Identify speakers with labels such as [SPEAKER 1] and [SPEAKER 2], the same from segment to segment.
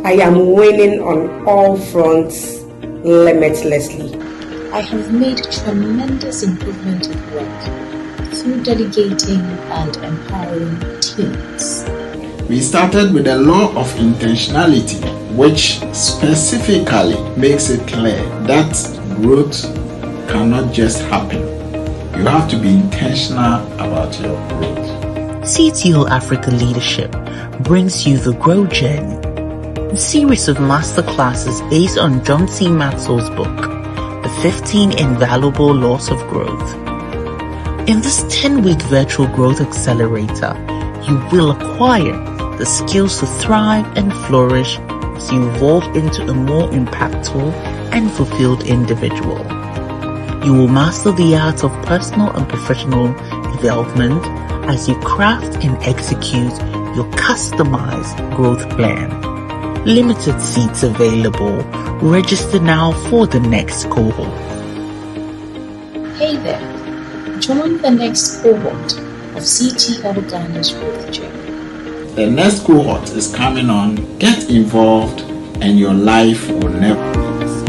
[SPEAKER 1] I am winning on all fronts limitlessly.
[SPEAKER 2] I have made tremendous improvement at work through delegating and empowering teams.
[SPEAKER 3] We started with the law of intentionality, which specifically makes it clear that growth cannot just happen. You have to be intentional about your growth.
[SPEAKER 4] CTO Africa Leadership brings you the Grow Journey, a series of masterclasses based on John C. Maxwell's book, The 15 Invaluable Laws of Growth. In this 10-week virtual growth accelerator, you will acquire the skills to thrive and flourish as you evolve into a more impactful and fulfilled individual. You will master the art of personal and professional development as you craft and execute your customized growth plan. Limited seats available. Register now for the next cohort.
[SPEAKER 2] Hey there, join the next cohort of CTL Ghana's growth journey.
[SPEAKER 3] The next cohort is coming on. Get involved and your life will never be the same.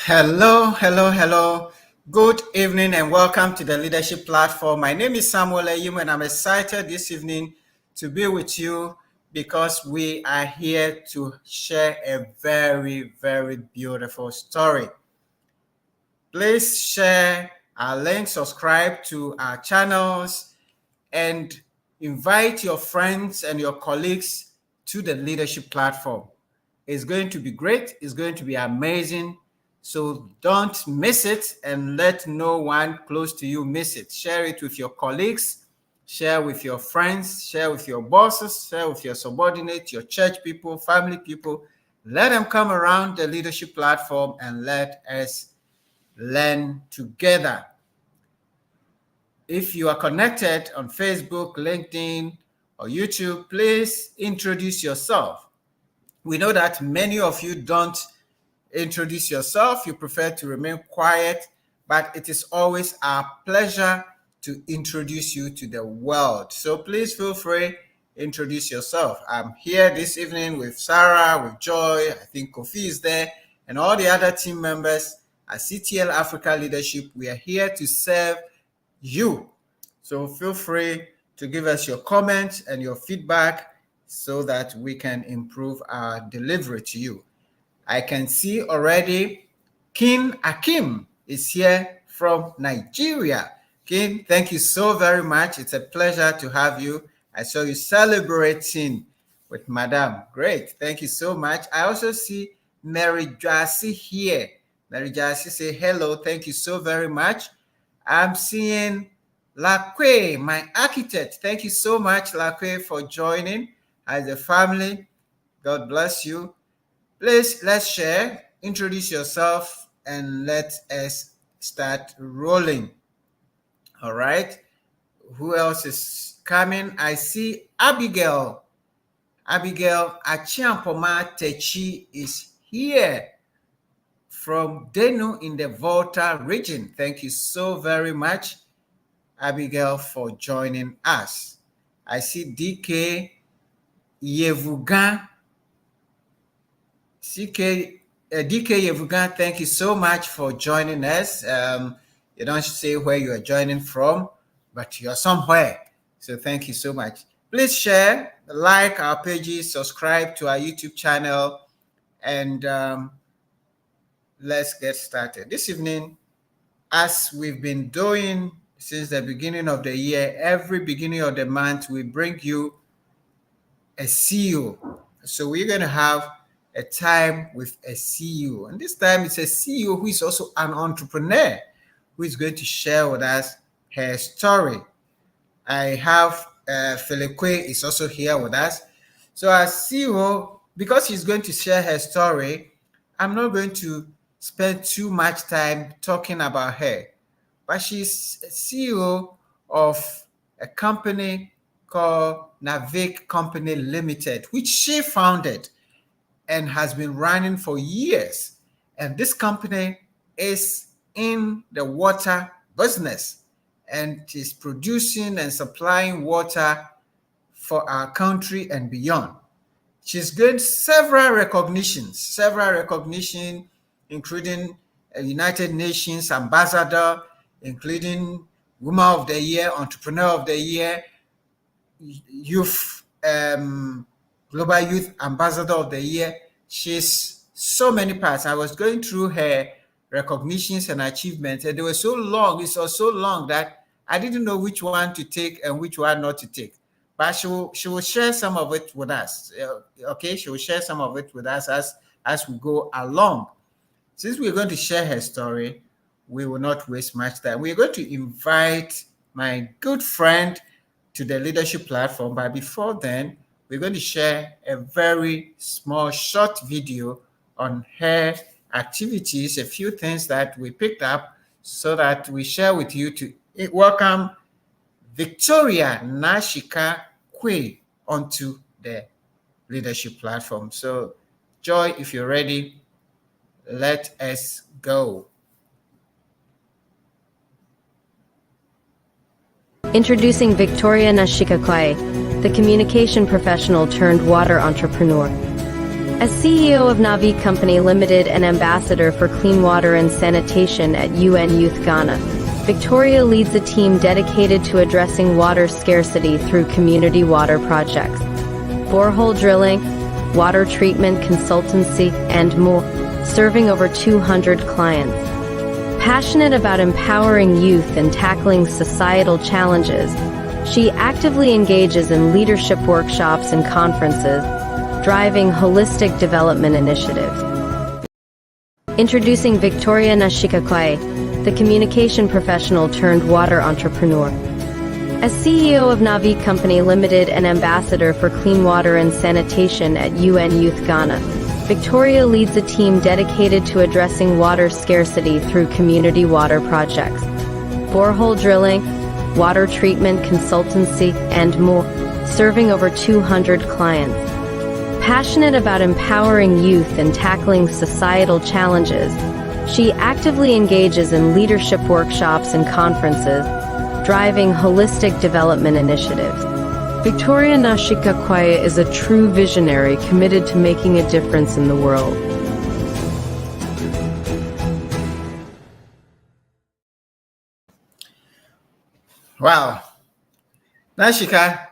[SPEAKER 3] Hello. Good evening and welcome to the Leadership Platform. My name is Samuel Ayim and I'm excited this evening to be with you because we are here to share a very, very beautiful story. Please share our link, subscribe to our channels, and invite your friends and your colleagues to the Leadership Platform. It's going to be great. It's going to be amazing. So don't miss it and let no one close to you miss it. Share it with your colleagues, share with your friends, share with your bosses, share with your subordinates, your church people, family people. Let them come around the Leadership Platform and let us learn together. If you are connected on Facebook, LinkedIn, or YouTube, please introduce yourself. We know that many of you don't introduce yourself. You prefer to remain quiet, but it is always our pleasure to introduce you to the world. So please feel free, introduce yourself. I'm here this evening with Sarah, with Joy, I think Kofi is there, and all the other team members at CTL Africa Leadership. We are here to serve you. So feel free to give us your comments and your feedback so that we can improve our delivery to you. I can see already Kin Akim is here from Nigeria. Kin, thank you so very much. It's a pleasure to have you. I saw you celebrating with Madam. Great. Thank you so much. I also see Mary Jassy here. Mary Jassy say hello. Thank you so very much. I'm seeing Lakwe, my architect. Thank you so much, Lakwe, for joining as a family. God bless you. Please, let's share, introduce yourself, and let us start rolling. All right. Who else is coming? I see Abigail. Abigail Achiampoma Techi is here from Denu in the Volta region. Thank you so very much, Abigail, for joining us. I see DK Yevugan. DK Yevugan, thank you so much for joining us. You don't say where you are joining from, but you're somewhere. So thank you so much. Please share, like our pages, subscribe to our YouTube channel, and let's get started. This evening, as we've been doing since the beginning of the year, every beginning of the month, we bring you a CEO. So we're going to have a time with a CEO. And this time it's a CEO who is also an entrepreneur who is going to share with us her story. I have Philip Quaye is also here with us. So as CEO, because she's going to share her story, I'm not going to spend too much time talking about her. But she's CEO of a company called Naaviq Company Limited, which she founded and has been running for years. And this company is in the water business and is producing and supplying water for our country and beyond. She's gained several recognitions, including a United Nations ambassador, including Woman of the Year, Entrepreneur of the Year, Youth Global Youth Ambassador of the Year. She's so many parts. I was going through her recognitions and achievements, and they were so long. It was so long that I didn't know which one to take and which one not to take. But she will share some of it with us. Okay, she will share some of it with us as we go along. Since we're going to share her story, we will not waste much time. We're going to invite my good friend to the leadership platform. But before then, we're going to share a very small, short video on her activities, a few things that we picked up so that we share with you to welcome Victoria Naashika Quaye onto the leadership platform. So, Joy, if you're ready, let us go.
[SPEAKER 5] Introducing Victoria Naashika Quaye, the communication professional turned water entrepreneur. As CEO of Naaviq Company Limited and ambassador for clean water and sanitation at UN Youth Ghana, Victoria leads a team dedicated to addressing water scarcity through community water projects, borehole drilling, water treatment consultancy, and more, serving over 200 clients. Passionate about empowering youth and tackling societal challenges, she actively engages in leadership workshops and conferences, driving holistic development initiatives. Introducing Victoria Naashika Quaye, the communication professional turned water entrepreneur. As CEO of Naaviq Company Limited and ambassador for clean water and sanitation at UN Youth Ghana, Victoria leads a team dedicated to addressing water scarcity through community water projects, borehole drilling, water treatment consultancy, and more, serving over 200 clients. Passionate about empowering youth and tackling societal challenges, she actively engages in leadership workshops and conferences, driving holistic development initiatives. Victoria Naashika Quaye is a true visionary committed to making a difference in the world.
[SPEAKER 3] Wow. Naashika,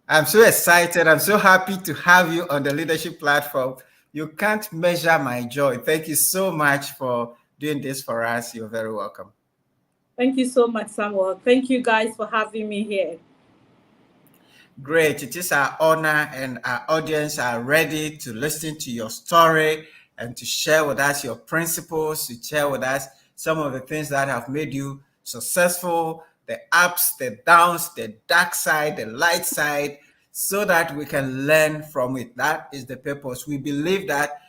[SPEAKER 3] I'm so excited. I'm so happy to have you on the leadership platform. You can't measure my joy. Thank you so much for doing this for us. You're very welcome.
[SPEAKER 6] Thank you so much, Samuel. Thank you guys for having me here.
[SPEAKER 3] Great. It is our honor, and our audience are ready to listen to your story and to share with us your principles, to share with us some of the things that have made you successful, the ups, the downs, the dark side, the light side, so that we can learn from it. That is the purpose. We believe that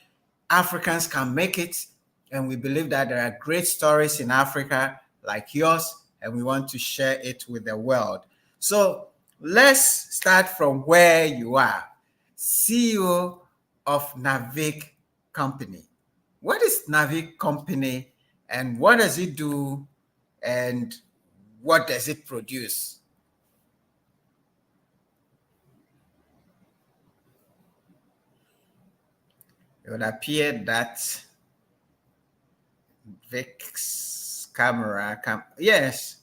[SPEAKER 3] Africans can make it, and we believe that there are great stories in Africa like yours, and we want to share it with the world. So let's start from where you are, CEO of Naaviq Company. What is Naaviq Company, and what does it do, and what does it produce? It would appear that Vic's camera, yes.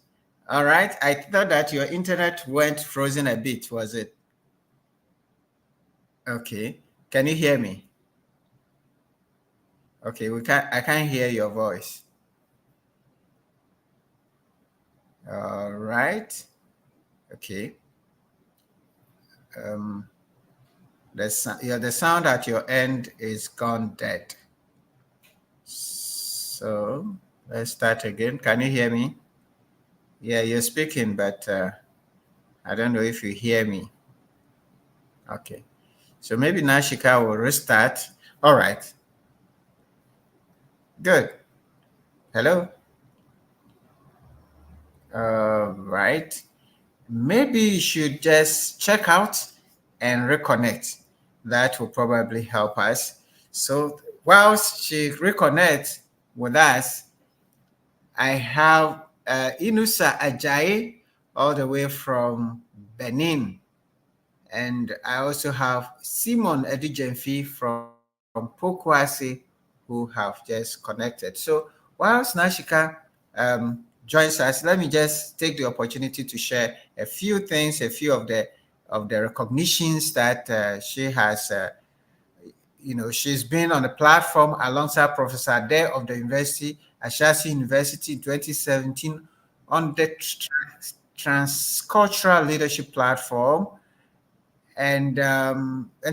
[SPEAKER 3] All right. I thought that your internet went frozen a bit, was it? Okay. Can you hear me? Okay, I can't hear your voice. All right. Okay. The sound at your end is gone dead. So let's start again. Can you hear me? Yeah, you're speaking, but I don't know if you hear me. Okay. So maybe Naashika will restart. All right. Good. Hello. Right. Maybe you should just check out and reconnect. That will probably help us. So whilst she reconnects with us, I have Inusa Ajayi all the way from Benin. And I also have Simon Edijenfi from Pokwase who have just connected. So whilst Naashika joins us, let me just take the opportunity to share a few things, a few of the recognitions that she has. She's been on the platform alongside Professor Ade of the University, Ashasi University in 2017 on the Transcultural Leadership Platform and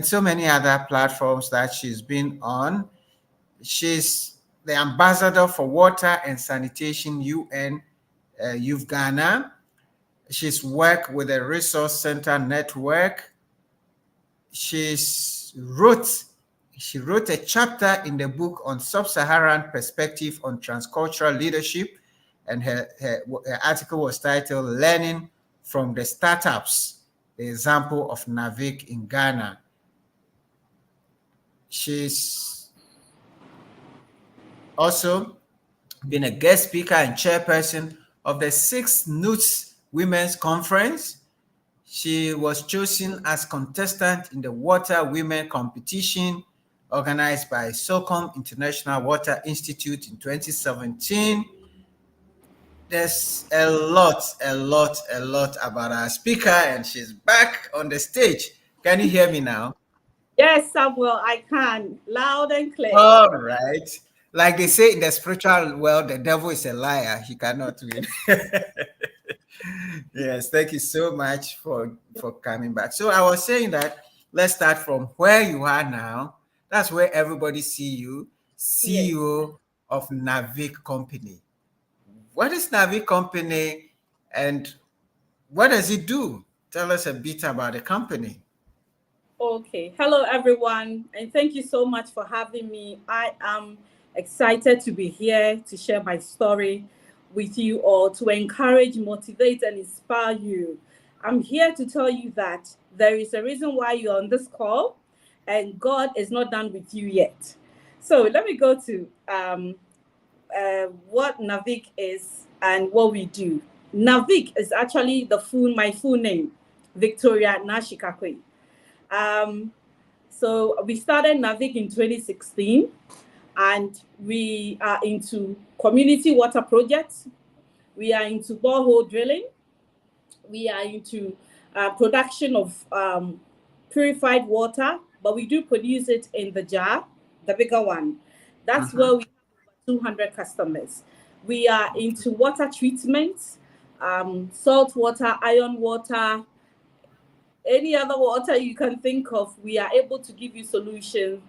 [SPEAKER 3] so many other platforms that she's been on. She's the ambassador for water and sanitation UN Youth Ghana. She's worked with the Resource Center Network. She wrote a chapter in the book on sub-Saharan perspective on transcultural leadership, and her article was titled "Learning from the Startups: The Example of Naaviq in Ghana." She's also been a guest speaker and chairperson of the 6th Newts Women's Conference. She was chosen as contestant in the Water Women competition organized by SOCOM International Water Institute in 2017. There's a lot about our speaker, and she's back on the stage. Can you hear me now?
[SPEAKER 6] Yes, Samuel, I can. Loud and clear.
[SPEAKER 3] All right. Like they say in the spiritual world, the devil is a liar. He cannot win. Yes, thank you so much for coming back. So I was saying that let's start from where you are now. That's where everybody see you, CEO of Naaviq Company. What is Naaviq Company and what does it do? Tell us a bit about the company.
[SPEAKER 6] Okay. Hello, everyone, and thank you so much for having me. I am excited to be here to share my story with you all, to encourage, motivate, and inspire you. I'm here to tell you that there is a reason why you're on this call, and God is not done with you yet. So let me go to what Naaviq is and what we do. Naaviq is actually my full name, Victoria Naashika Quaye. So we started Naaviq in 2016, and we are into community water projects. We are into borehole drilling. We are into production of purified water, but we do produce it in the jar, the bigger one. That's where we have 200 customers. We are into water treatment, salt water, iron water, any other water you can think of. We are able to give you solutions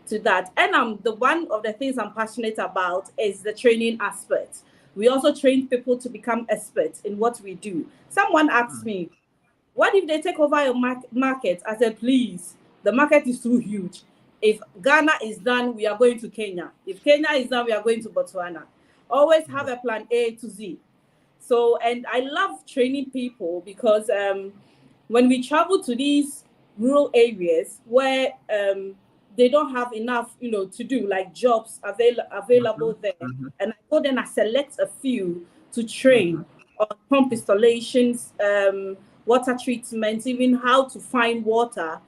[SPEAKER 6] to that. And the one of the things I'm passionate about is the training aspect. We also train people to become experts in what we do. Someone asked me, what if they take over your market? I said, please, the market is too huge. If Ghana is done, we are going to Kenya. If Kenya is done, we are going to Botswana. Always have a plan A to Z. So, and I love training people because when we travel to these rural areas where they don't have enough, to do, like jobs available there, and I go then I select a few to train on pump installations, water treatment, even how to find water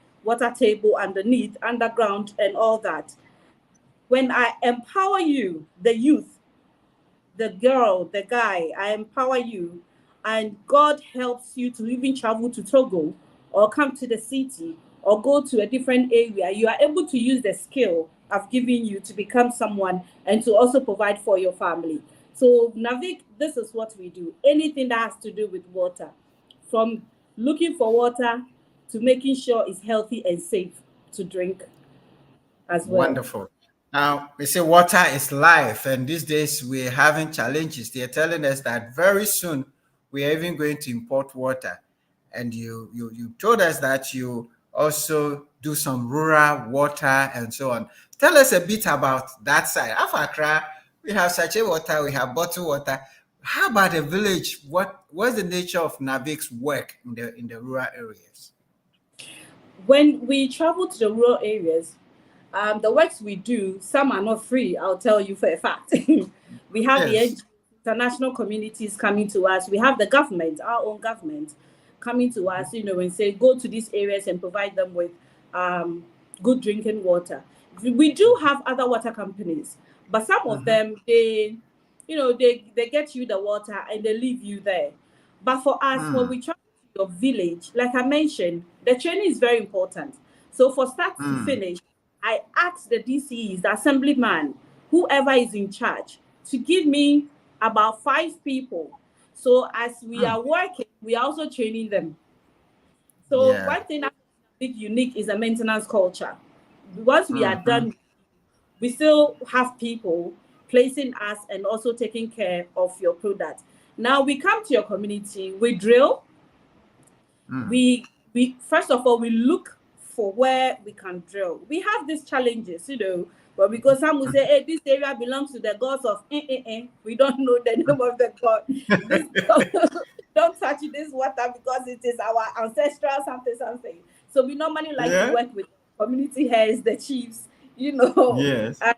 [SPEAKER 6] table underneath, underground, and all that. When I empower you, the youth, the girl, the guy, I empower you, and God helps you to even travel to Togo or come to the city or go to a different area, you are able to use the skill I've given you to become someone and to also provide for your family. So Naaviq, this is what we do. Anything that has to do with water, from looking for water to making sure it's healthy and safe to drink as well.
[SPEAKER 3] Wonderful. Now, they say water is life, and these days we're having challenges. They're telling us that very soon we are even going to import water. And you told us that you also do some rural water and so on. Tell us a bit about that side. After Accra, we have sachet water, we have bottled water. How about the village? What's the nature of Naaviq's work in the rural areas?
[SPEAKER 6] When we travel to the rural areas, the works we do, some are not free, I'll tell you for a fact. We have the
[SPEAKER 3] Yes.
[SPEAKER 6] international communities coming to us. We have the government, our own government, coming to us, and say, go to these areas and provide them with good drinking water. We do have other water companies, but some of them, they get you the water and they leave you there. But for us, when we travel to your village, like I mentioned, the training is very important. So for start to finish, I asked the DCEs, the assemblyman, whoever is in charge, to give me about 5 people. So as we are working, we are also training them. So
[SPEAKER 3] Yeah.
[SPEAKER 6] one thing that's big unique is a maintenance culture. Once we are done, we still have people placing us and also taking care of your product. Now we come to your community, we drill, we first of all we look for where we can drill. We have these challenges, but because some will say, hey, this area belongs to the gods of we don't know the name of the god. This don't touch this water because it is our ancestral something. So we normally like to work with community heads, the chiefs,
[SPEAKER 3] Yes.
[SPEAKER 6] and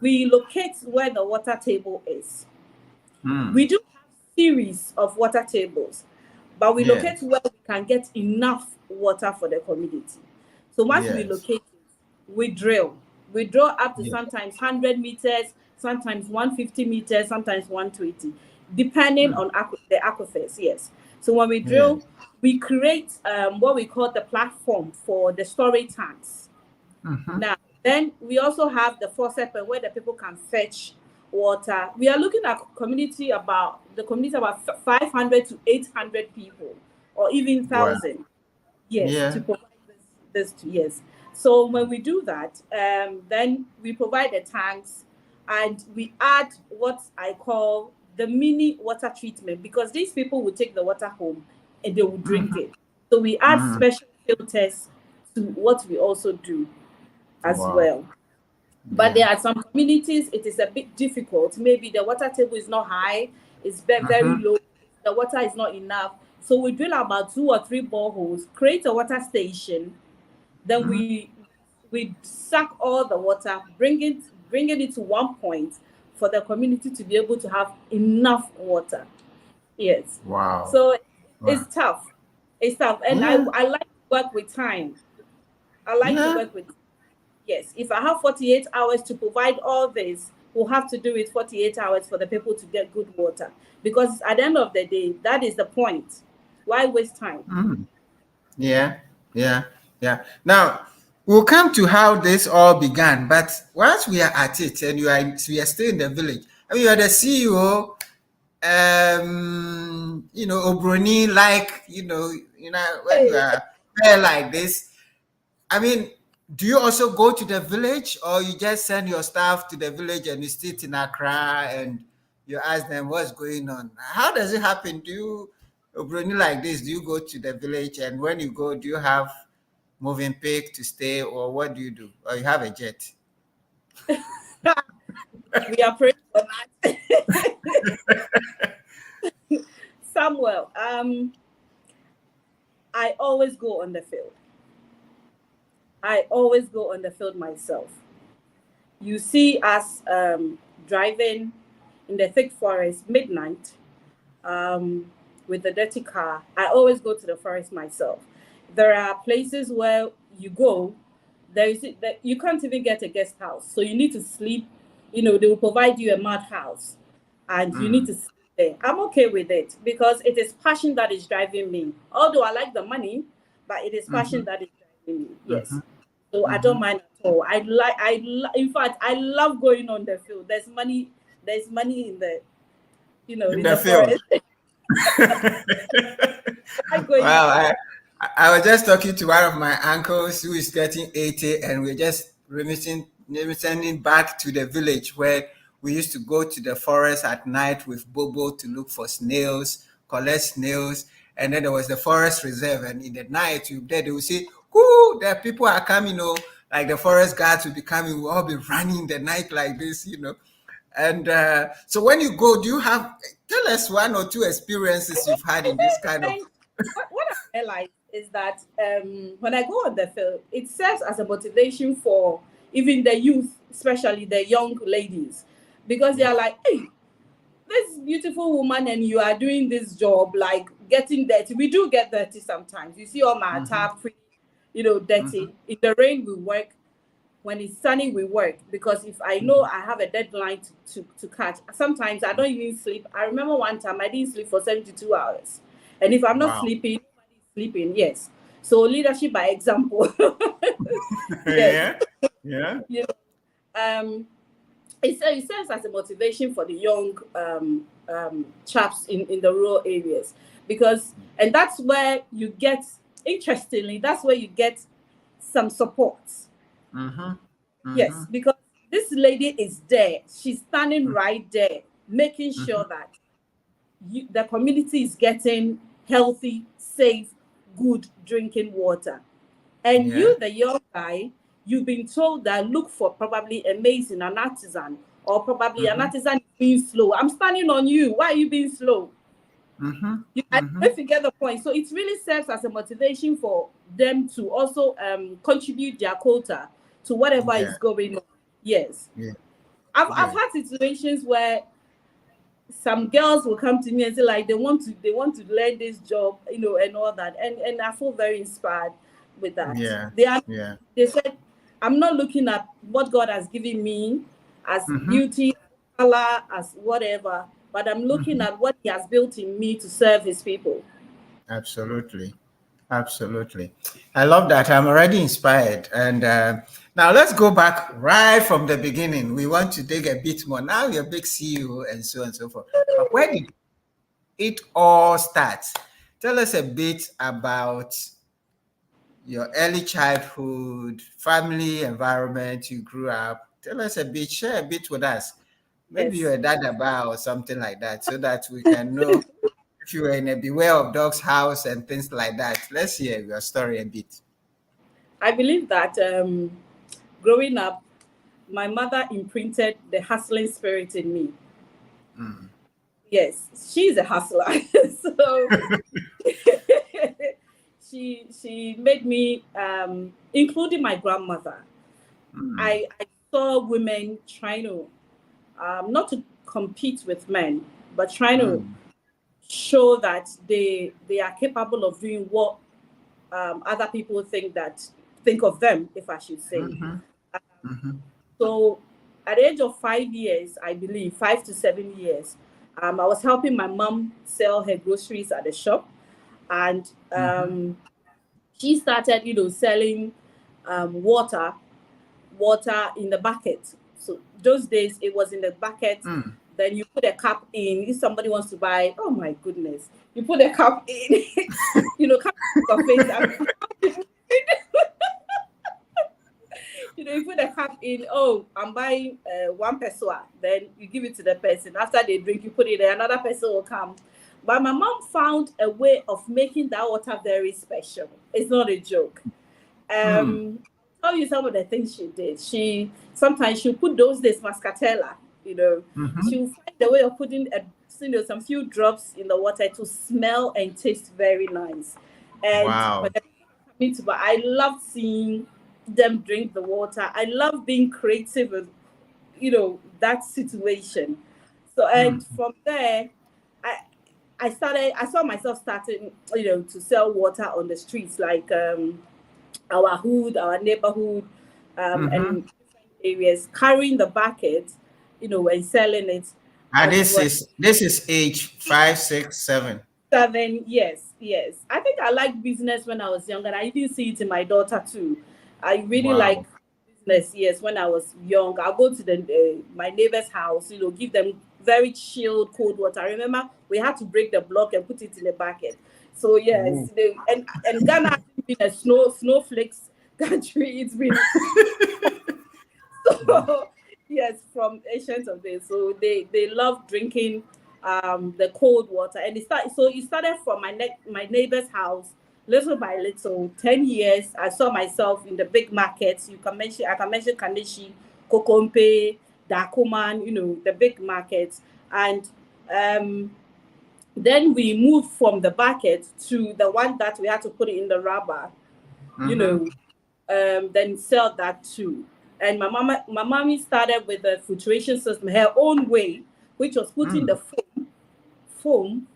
[SPEAKER 6] we locate where the water table is. We do have series of water tables, but we
[SPEAKER 3] Yeah.
[SPEAKER 6] locate where we can get enough water for the community. So once we
[SPEAKER 3] Yes.
[SPEAKER 6] locate it, we drill. We drill up to
[SPEAKER 3] Yeah.
[SPEAKER 6] sometimes 100 meters, sometimes 150 meters, sometimes 120, depending on the aquifers, yes. So when we
[SPEAKER 3] Yes.
[SPEAKER 6] drill, we create what we call the platform for the storage tanks. Now, then we also have the faucet where the people can fetch water. We are looking at the community about 500 to 800 people, or even
[SPEAKER 3] Wow.
[SPEAKER 6] 1,000. Yes,
[SPEAKER 3] Yeah.
[SPEAKER 6] to provide this to yes. So when we do that, then we provide the tanks, and we add what I call the mini water treatment, because these people will take the water home and they will drink it. So we add special filters to what we also do as
[SPEAKER 3] Wow.
[SPEAKER 6] well. But
[SPEAKER 3] Yeah.
[SPEAKER 6] there are some communities, it is a bit difficult. Maybe the water table is not high, it's very low, the water is not enough. So we drill about 2 or 3 boreholes, create a water station, then we suck all the water, bringing it to one point for the community to be able to have enough water. Yes.
[SPEAKER 3] Wow.
[SPEAKER 6] So
[SPEAKER 3] Wow.
[SPEAKER 6] it's tough. It's tough. And
[SPEAKER 3] Yeah.
[SPEAKER 6] I like to work with time. I like to
[SPEAKER 3] Yeah.
[SPEAKER 6] work with Yes, if I have 48 hours to provide all this, we'll have to do it 48 hours for the people to get good water. Because at the end of the day, that is the point. Why waste time?
[SPEAKER 3] Yeah. Yeah. Yeah. Now we'll come to how this all began, but once we are at it and we are still in the village, I mean, you are the CEO, Obroni, like, when you
[SPEAKER 6] Hey,
[SPEAKER 3] are there like this, I mean, do you also go to the village, or you just send your staff to the village and you sit in Accra and you ask them what's going on? How does it happen? Do you, Obroni like this, do you go to the village, and when you go, do you have moving pick to stay, or what do you do? Or you have a jet?
[SPEAKER 6] we are praying for that. Samuel, I always go on the field. I always go on the field myself. You see us driving in the thick forest midnight, with the dirty car. I always go to the forest myself. There are places where you go, that you can't even get a guest house, so you need to sleep. They will provide you a mud house, and you need to sleep there. I'm okay with it because it is passion that is driving me. Although I like the money, but it is passion that is driving Yes. So I don't mind at all. In fact, I love going on the field. There's money in the,
[SPEAKER 3] In
[SPEAKER 6] in
[SPEAKER 3] the
[SPEAKER 6] the
[SPEAKER 3] field.
[SPEAKER 6] forest. I go in.
[SPEAKER 3] Wow, I was just talking to one of my uncles who is getting 80, and we're just remitting back to the village where we used to go to the forest at night with Bobo to look for snails, collect snails, and then there was the forest reserve, and in the night they will say, "Whoo, there people are coming!" Like the forest guards will be coming. We'll all be running in the night like this. And so when you go, tell us one or two experiences you've had in this kind of.
[SPEAKER 6] What I realized is that when I go on the field, it serves as a motivation for even the youth, especially the young ladies, because they are like, hey, this beautiful woman, and you are doing this job, like getting dirty. We do get dirty sometimes. You see all my attire pretty, dirty. In the rain, we work. When it's sunny, we work, because if I know I have a deadline to catch, sometimes I don't even sleep. I remember one time I didn't sleep for 72 hours. And if I'm not sleeping, nobody's sleeping. Yes. So leadership by example. Yes.
[SPEAKER 3] Yeah.
[SPEAKER 6] It serves as a motivation for the young chaps in the rural areas, and that's where you get, interestingly, that's where you get some support. Yes, because this lady is there. She's standing right there, making sure that the community is getting healthy, safe, good drinking water. And you, the young guy, you've been told that look for probably a mason, an artisan, or probably an artisan being slow. I'm standing on you. Why are you being slow? If you get the point. So it really serves as a motivation for them to also contribute their quota to whatever is going on. Yes. I've had situations where some girls will come to me and say like they want to learn this job, and all that. And I feel very inspired with that. They said, I'm not looking at what God has given me as beauty, color, as whatever, but I'm looking at what He has built in me to serve His people.
[SPEAKER 3] Absolutely. I love that. I'm already inspired. And now let's go back right from the beginning. We want to dig a bit more. Now you're a big CEO and so on and so forth. But where did it all start? Tell us a bit about your early childhood, family environment you grew up. Tell us a bit, share a bit with us. Maybe you're a dadaba or something like that, so that we can know if you were in a beware of dogs house and things like that. Let's hear your story a bit.
[SPEAKER 6] I believe that growing up, my mother imprinted the hustling spirit in me. Yes, she's a hustler. So she made me, including my grandmother. I saw women trying to, not to compete with men, but trying to show that they are capable of doing what other people think of them, if I should say. So at the age of 5 years, I believe 5 to 7 years, I was helping my mom sell her groceries at the shop, and she started, selling water in the bucket. So those days it was in the bucket. Then you put a cup in. If somebody wants to buy, oh my goodness, you put a cup in. Cup in your face. You put a cup in. Oh, I'm buying 1 pessoa. Then you give it to the person. After they drink, you put it there. Another person will come. But my mom found a way of making that water very special. It's not a joke. I'll tell you some of the things she did. Sometimes she'll put those days mascatella. She'll find a way of putting some few drops in the water to smell and taste very nice. And
[SPEAKER 3] wow.
[SPEAKER 6] But I love seeing them drink the water. I love being creative with, that situation. So, and from there, I saw myself starting, to sell water on the streets, like our hood, our neighborhood, and different areas, carrying the bucket, and selling it.
[SPEAKER 3] And this is age 5, 6, 7.
[SPEAKER 6] 7, yes, yes. I think I liked business when I was young, and I even see it in my daughter too. I really like
[SPEAKER 3] Wow.
[SPEAKER 6] business. Yes, when I was young, I'll go to the my neighbor's house. Give them very chilled cold water. I remember we had to break the block and put it in a bucket. So
[SPEAKER 3] Ooh.
[SPEAKER 6] yes, and Ghana hasn't been a snowflakes country. It's been so yes, from ancient of days. So they love drinking the cold water, and it started from my neighbor's house. Little by little, 10 years, I saw myself in the big markets. I can mention Kaneshi, Kokompe, Dakuman, the big markets. And um then we moved from the bucket to the one that we had to put it in the rubber, you
[SPEAKER 3] Mm-hmm.
[SPEAKER 6] know, then sell that too. And my mommy started with the filtration system her own way, which was putting the foam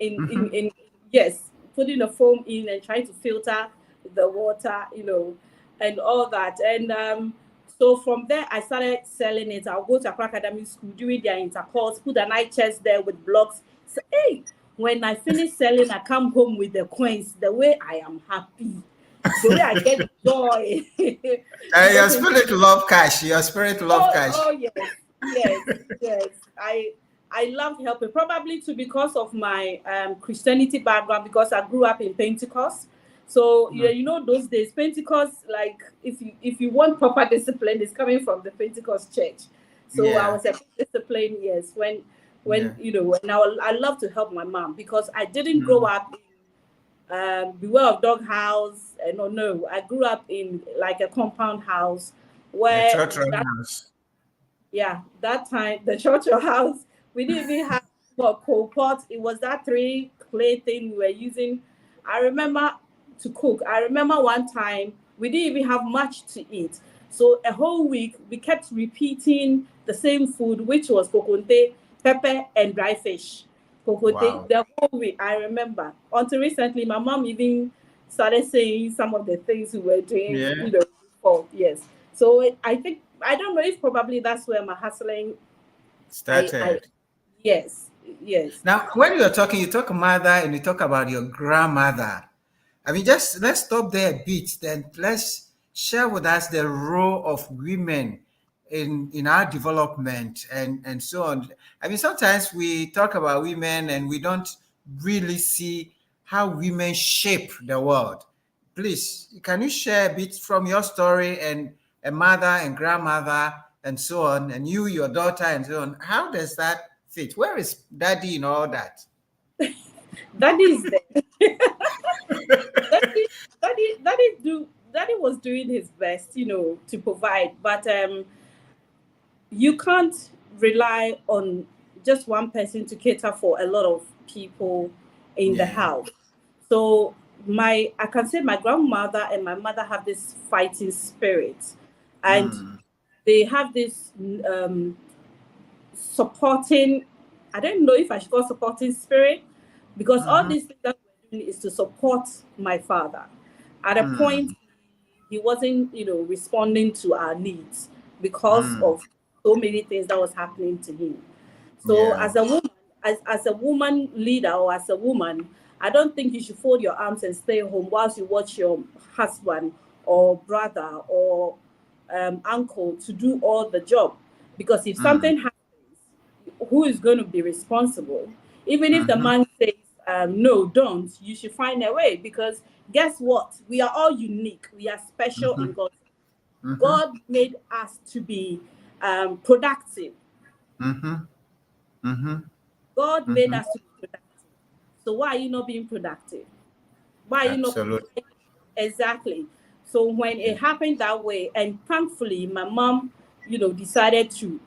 [SPEAKER 3] Mm-hmm.
[SPEAKER 6] in yes, putting the foam in and trying to filter the water, and all that. And so from there I started selling it. I'll go to Accra Academy School during their intercourse, put an eye chest there with blocks. So hey, when I finish selling, I come home with the coins. The way I am happy, the way I get joy.
[SPEAKER 3] Your
[SPEAKER 6] Because
[SPEAKER 3] spirit love cash. Your spirit love cash.
[SPEAKER 6] oh yes, yes, yes. I loved helping, probably too because of my Christianity background, because I grew up in Pentecost. So those days Pentecost, like if you want proper discipline, it's coming from the Pentecost church. So I
[SPEAKER 3] Yeah.
[SPEAKER 6] was a bit disciplined, yes,
[SPEAKER 3] Yeah.
[SPEAKER 6] when I love to help my mom because I didn't grow
[SPEAKER 3] Mm.
[SPEAKER 6] up in Beware of Dog House. No, I grew up in like a compound house
[SPEAKER 3] A
[SPEAKER 6] where
[SPEAKER 3] church runners.
[SPEAKER 6] that time the church house, we didn't even have coal pot. It was that 3 clay thing we were using. I remember to cook. I remember one time we didn't even have much to eat. So a whole week we kept repeating the same food, which was kokonte, pepper, and dry fish. Kokonte,
[SPEAKER 3] Wow.
[SPEAKER 6] the whole week. I remember. Until recently, my mom even started saying some of the things we were doing,
[SPEAKER 3] Yeah.
[SPEAKER 6] before. Yes. So I think I don't know if probably that's where my hustling. I
[SPEAKER 3] Started.
[SPEAKER 6] yes, yes.
[SPEAKER 3] Now, when you're talking, you talk mother and you talk about your grandmother. I mean, just let's stop there a bit. Then let's share with us the role of women in our development and so on. I mean, sometimes we talk about women and we don't really see how women shape the world. Please, can you share a bit from your story and a mother and grandmother and so on, and you, your daughter, and so on? How does that fit? Where is daddy in all that?
[SPEAKER 6] That is there. Daddy was doing his best, to provide, but you can't rely on just one person to cater for a lot of people in the
[SPEAKER 3] Yeah.
[SPEAKER 6] house. So I can say my grandmother and my mother have this fighting spirit, and
[SPEAKER 3] Mm,
[SPEAKER 6] they have this supporting. I don't know if I should call supporting spirit, because all
[SPEAKER 3] mhm,
[SPEAKER 6] these things that we're doing is to support my father. At a point,
[SPEAKER 3] mm,
[SPEAKER 6] he wasn't, responding to our needs because
[SPEAKER 3] mm.
[SPEAKER 6] of so many things that was happening to him. So
[SPEAKER 3] Yeah.
[SPEAKER 6] as a woman, as a woman leader or as a woman, I don't think you should fold your arms and stay home whilst you watch your husband or brother or uncle to do all the job. Because if
[SPEAKER 3] Mm,
[SPEAKER 6] something happens, who is going to be responsible? Even if the
[SPEAKER 3] mhm,
[SPEAKER 6] man says, no, don't, you should find a way. Because guess what? We are all unique. We are special in
[SPEAKER 3] mhm,
[SPEAKER 6] God.
[SPEAKER 3] mhm,
[SPEAKER 6] God made us to be productive.
[SPEAKER 3] mhm, mhm,
[SPEAKER 6] God made
[SPEAKER 3] mhm.
[SPEAKER 6] us to be productive. So why are you not being productive? Why are you not?
[SPEAKER 3] Absolutely.
[SPEAKER 6] Exactly. So when it happened that way, and thankfully my mom, decided to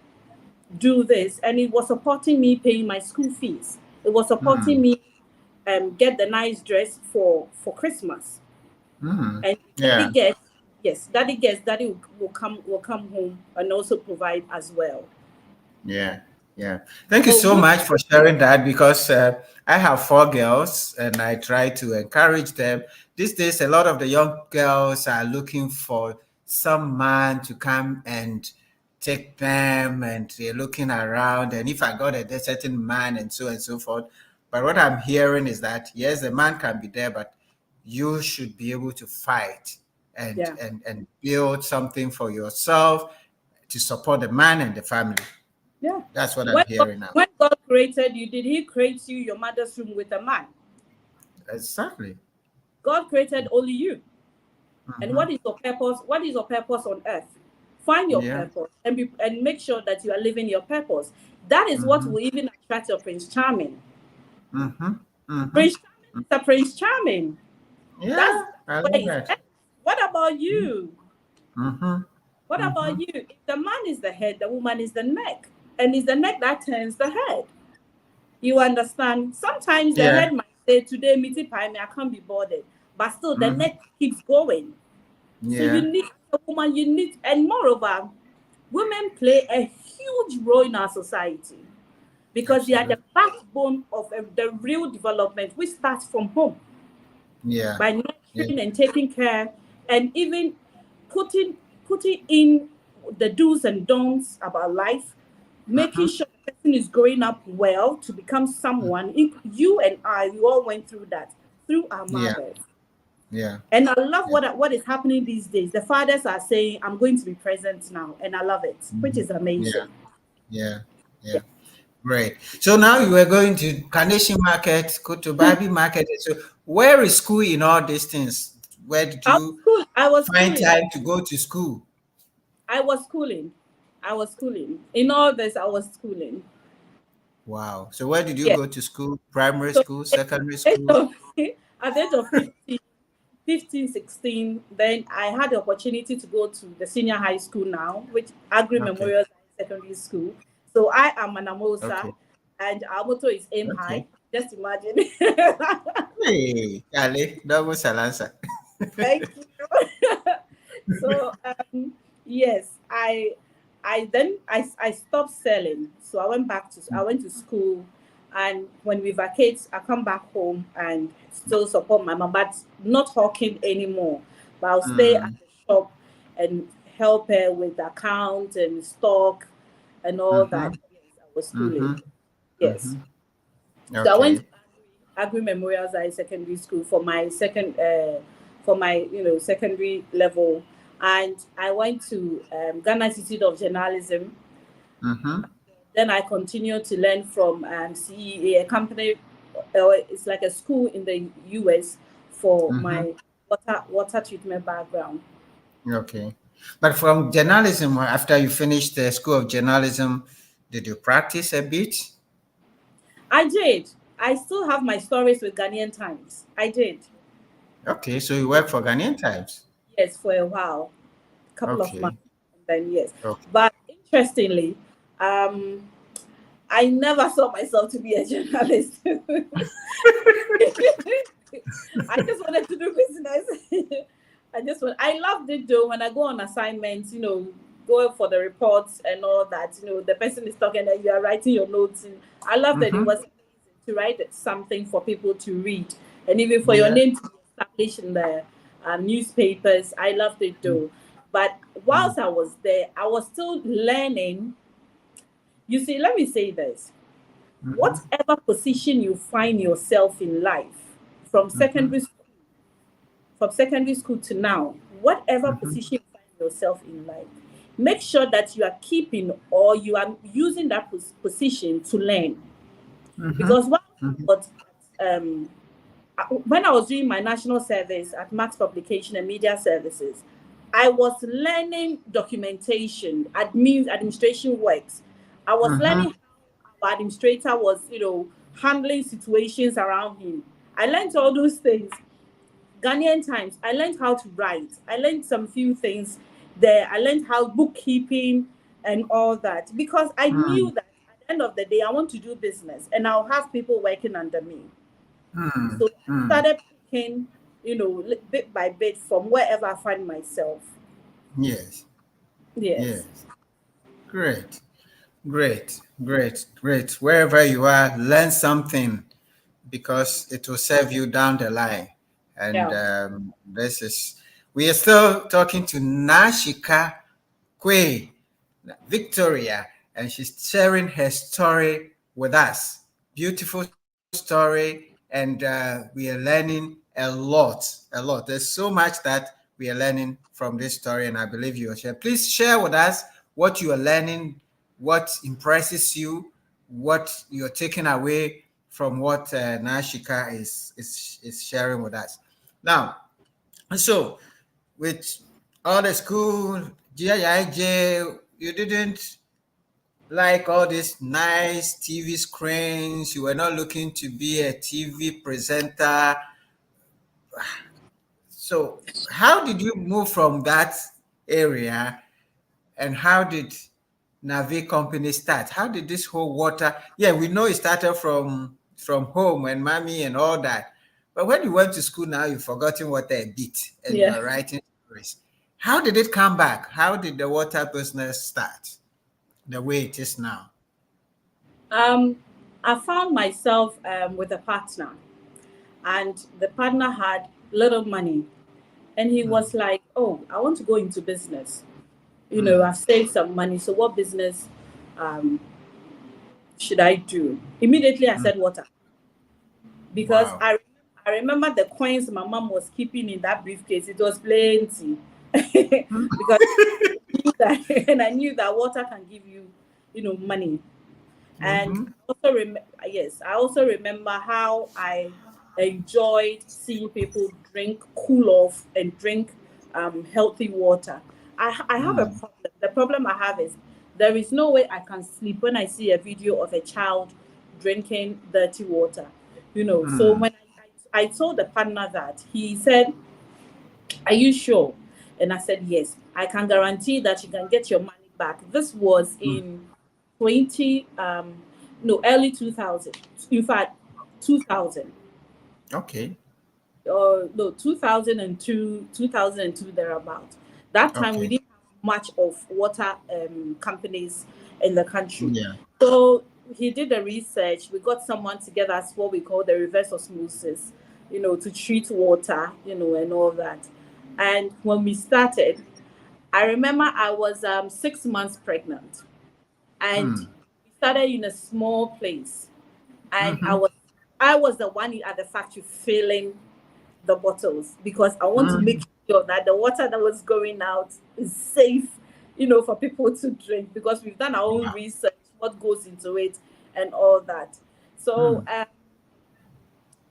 [SPEAKER 6] do this, and it was supporting me paying my school fees. It was supporting
[SPEAKER 3] Mm,
[SPEAKER 6] me get the nice dress for Christmas.
[SPEAKER 3] mm.
[SPEAKER 6] And daddy
[SPEAKER 3] Yeah.
[SPEAKER 6] gets yes, daddy will come home and also provide as well.
[SPEAKER 3] Yeah, yeah. Thank you
[SPEAKER 6] So
[SPEAKER 3] so
[SPEAKER 6] women,
[SPEAKER 3] much for sharing that because I have 4 girls and I try to encourage them. These days, a lot of the young girls are looking for some man to come and take them, and they're looking around. And if I got a certain man and so forth. But what I'm hearing is that, yes, the man can be there, but you should be able to fight and
[SPEAKER 6] Yeah.
[SPEAKER 3] and build something for yourself to support the man and the family.
[SPEAKER 6] Yeah.
[SPEAKER 3] That's what I'm hearing now.
[SPEAKER 6] When God created you, did He create you your mother's room with a man?
[SPEAKER 3] Exactly.
[SPEAKER 6] God created only you. And
[SPEAKER 3] Mhm.
[SPEAKER 6] what is your purpose? What is your purpose on earth? Find your
[SPEAKER 3] Yeah.
[SPEAKER 6] purpose and make sure that you are living your purpose. That is what will even attract your Prince Charming.
[SPEAKER 3] Mm-hmm. Mm-hmm.
[SPEAKER 6] Prince Charming is a Prince Charming. That's
[SPEAKER 3] Yeah, I
[SPEAKER 6] where
[SPEAKER 3] love
[SPEAKER 6] it's
[SPEAKER 3] that.
[SPEAKER 6] at. What about you?
[SPEAKER 3] Mm-hmm.
[SPEAKER 6] What
[SPEAKER 3] Mm-hmm.
[SPEAKER 6] about you? If the man is the head, the woman is the neck. And it's the neck that turns the head. You understand? Sometimes the
[SPEAKER 3] Yeah.
[SPEAKER 6] head might say, today, meeting pie, I can't be bothered. But still, the neck keeps going. So you
[SPEAKER 3] Yeah.
[SPEAKER 6] need a woman, and moreover, women play a huge role in our society because they are the
[SPEAKER 3] Absolutely.
[SPEAKER 6] backbone of the real development, which starts from home
[SPEAKER 3] Yeah.
[SPEAKER 6] by
[SPEAKER 3] Yeah.
[SPEAKER 6] nurturing and taking care, and even putting in the do's and don'ts about life, making sure the person is growing up well to become someone. You and I, we all went through that through our
[SPEAKER 3] Yeah.
[SPEAKER 6] mothers.
[SPEAKER 3] Yeah.
[SPEAKER 6] And I love what is happening these days. The fathers are saying, I'm going to be present now. And I love it, which is
[SPEAKER 3] Yeah.
[SPEAKER 6] amazing.
[SPEAKER 3] Yeah. Yeah.
[SPEAKER 6] Yeah.
[SPEAKER 3] Great. So now you are going to Carnation Market, go to Barbie Market. So where is school in all these things? Where did you
[SPEAKER 6] I was
[SPEAKER 3] find
[SPEAKER 6] schooling.
[SPEAKER 3] time to go to school?
[SPEAKER 6] I was schooling. I was schooling. In all this, I was schooling.
[SPEAKER 3] Wow. So where did you
[SPEAKER 6] Yes.
[SPEAKER 3] go to school? Primary
[SPEAKER 6] So
[SPEAKER 3] school, secondary
[SPEAKER 6] at
[SPEAKER 3] school?
[SPEAKER 6] the at the age of 15, 16, then I had the opportunity to go to the senior high school now, which Agri
[SPEAKER 3] Okay.
[SPEAKER 6] Memorial Secondary School. So I am an Amosa,
[SPEAKER 3] Okay.
[SPEAKER 6] and our motto is aim high.
[SPEAKER 3] Okay.
[SPEAKER 6] Just imagine.
[SPEAKER 3] Hey, Ale, double salansa.
[SPEAKER 6] Thank you. So yes, I stopped selling. So I went to school, and when we vacate, I come back home and still support my mom, but not hawking anymore. But I'll stay at
[SPEAKER 3] Mm,
[SPEAKER 6] the shop and help her with account and stock and all
[SPEAKER 3] mm-hmm,
[SPEAKER 6] that. Yes, I was schooling.
[SPEAKER 3] mm-hmm,
[SPEAKER 6] Yes.
[SPEAKER 3] mm-hmm.
[SPEAKER 6] So I went to
[SPEAKER 3] Okay.
[SPEAKER 6] Agri Memorial Secondary School for my secondary level, and I went to Ghana Institute of Journalism.
[SPEAKER 3] Mm-hmm,
[SPEAKER 6] Then I continued to learn from CEA, a company. It's like a school in the US for
[SPEAKER 3] mm-hmm.
[SPEAKER 6] my water treatment background.
[SPEAKER 3] Okay. But from journalism, after you finished the School of Journalism, did you practice a bit?
[SPEAKER 6] I did. I still have my stories with Ghanaian Times. I did.
[SPEAKER 3] Okay, so you work for Ghanaian Times.
[SPEAKER 6] Yes, for a while, couple of
[SPEAKER 3] Okay.
[SPEAKER 6] months, and then yes.
[SPEAKER 3] Okay.
[SPEAKER 6] But interestingly, um, I never saw myself to be a journalist. I just wanted to do business. I loved it though. When I go on assignments, go for the reports and all that, the person is talking and you are writing your notes. And I love that it
[SPEAKER 3] Mm-hmm.
[SPEAKER 6] was amazing to write something for people to read and even for your
[SPEAKER 3] Yeah.
[SPEAKER 6] name to be established in the newspapers. I loved it though. But whilst I was there, I was still learning. You see, let me say this.
[SPEAKER 3] Mm-hmm.
[SPEAKER 6] Whatever position you find yourself in life, from
[SPEAKER 3] Mm-hmm.
[SPEAKER 6] secondary school to now, whatever
[SPEAKER 3] Mm-hmm.
[SPEAKER 6] position you find yourself in life, make sure that you are keeping or you are using that position to learn.
[SPEAKER 3] Mm-hmm.
[SPEAKER 6] Because
[SPEAKER 3] Mm-hmm.
[SPEAKER 6] when I was doing my national service at Max Publication and Media Services, I was learning documentation, administration works. I was
[SPEAKER 3] Mm-hmm.
[SPEAKER 6] learning how our administrator was, handling situations around him. I learned all those things. Ghanaian Times, I learned how to write. I learned some few things there. I learned how bookkeeping and all that because I knew that at the end of the day, I want to do business and I'll have people working under me.
[SPEAKER 3] Mm-hmm.
[SPEAKER 6] So I
[SPEAKER 3] Mm-hmm.
[SPEAKER 6] started picking, bit by bit from wherever I find myself.
[SPEAKER 3] Yes.
[SPEAKER 6] Yes.
[SPEAKER 3] Yes. Great. Great. Great. Great. Wherever you are, learn something because it will serve you down the line. And
[SPEAKER 6] Yeah.
[SPEAKER 3] we are still talking to Naashika Quaye, Victoria, and she's sharing her story with us. Beautiful story. story, and we are learning a lot. There's so much that we are learning from this story, and I believe you will share. Please share with us what you are learning, what impresses you, what you're taking away from what Naashika is sharing with us. Now, so with all the school, GIJ, you didn't like all these nice TV screens. You were not looking to be a TV presenter. So, how did you move from that area, and how did Naaviq company start? How did this whole water? Yeah, we know it started from home and mommy and all that. But when you went to school, now you've forgotten water a bit, and
[SPEAKER 6] Yeah.
[SPEAKER 3] you're writing stories. How did it come back? How did the water business start the way it is now?
[SPEAKER 6] I found myself with a partner, and the partner had little money, and he was like, "Oh, I want to go into business. I've saved some money. So what business um, should I do?" Immediately, I said water, because
[SPEAKER 3] Wow.
[SPEAKER 6] I remember the coins my mom was keeping in that briefcase. It was plenty because I knew that water can give you, money. And I also remember how I enjoyed seeing people drink cool off and drink healthy water. I have a problem. The problem I have is there is no way I can sleep when I see a video of a child drinking dirty water. So when I told the partner that, he said, "Are you sure?" And I said, "Yes, I can guarantee that you can get your money back." This was in 20, early 2000. In fact, 2000.
[SPEAKER 3] Okay.
[SPEAKER 6] No, 2002, 2002 thereabout. That time we
[SPEAKER 3] Okay.
[SPEAKER 6] didn't have much of water companies in the country.
[SPEAKER 3] Yeah.
[SPEAKER 6] So he did the research. We got someone together as what we call the reverse osmosis, to treat water, and all that. And when we started, I remember I was 6 months pregnant, and we started in a small place, and I was the one at the factory filling the bottles, because I want to make sure that the water that was going out is safe, for people to drink, because we've done our own research, what goes into it and all that. So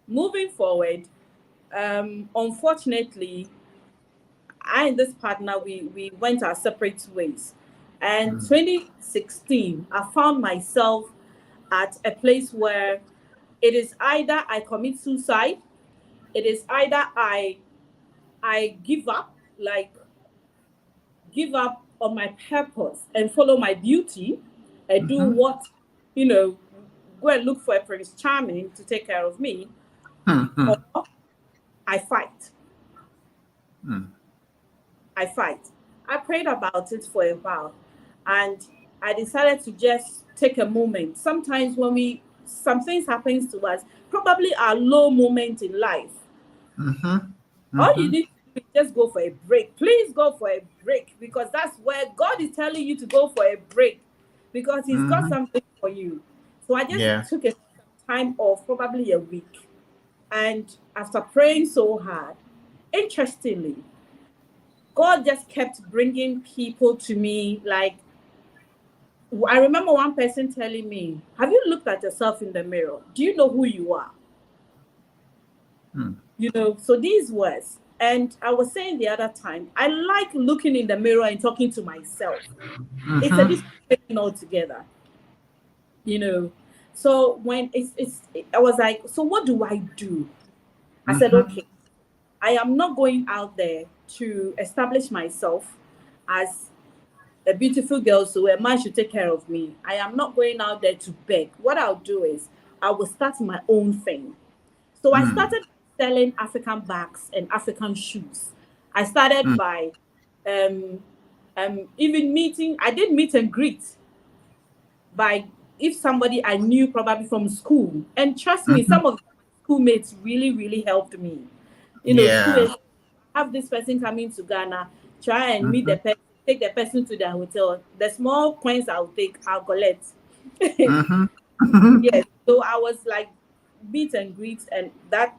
[SPEAKER 6] moving forward, unfortunately, I and this partner, we went our separate ways. And 2016, I found myself at a place where it is either I commit suicide, it is either I give up, like give up on my purpose and follow my beauty and do what, go and look for a Prince Charming to take care of me, or I fight. I fight. I prayed about it for a while, and I decided to just take a moment. Sometimes when some things happens to us, probably our low moment in life, all you need to do is just go for a break. Please go for a break, because that's where God is telling you to go for a break, because He's got something for you. So I just
[SPEAKER 3] Yeah.
[SPEAKER 6] took some time off, probably a week. And after praying so hard, interestingly, God just kept bringing people to me. Like, I remember one person telling me, "Have you looked at yourself in the mirror? Do you know who you are?" So these words. And I was saying the other time, I like looking in the mirror and talking to myself. It's a different thing altogether. So when I was like, "So what do I do?" I said, "Okay, I am not going out there to establish myself as a beautiful girl, so a man should take care of me. I am not going out there to beg. What I'll do is I will start my own thing." So I started selling African bags and African shoes. I started by even meeting. I did meet and greet by, if somebody I knew probably from school. And trust me, some of my schoolmates really, really helped me.
[SPEAKER 3] Yeah.
[SPEAKER 6] Schoolmates, have this person coming to Ghana, try and meet the person, take the person to their hotel. The small coins I'll take, I'll collect. Yes. So I was like meet and greet and that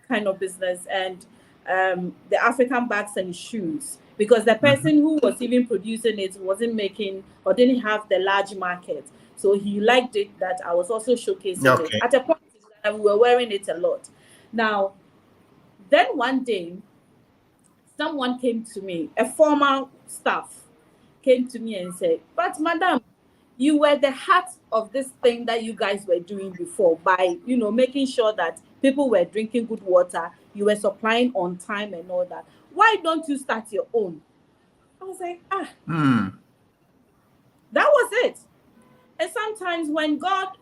[SPEAKER 6] kind of business, and the African bags and shoes, because the person who was even producing it wasn't making or didn't have the large market. So he liked it that I was also showcasing it.
[SPEAKER 3] Okay.
[SPEAKER 6] At a point in time, we were wearing it a lot. Now, then one day, someone came to me, a former staff came to me and said, "But madam, you were the heart of this thing that you guys were doing before by, making sure that people were drinking good water, you were supplying on time and all that. Why don't you start your own?" I was like, that was it. And sometimes when God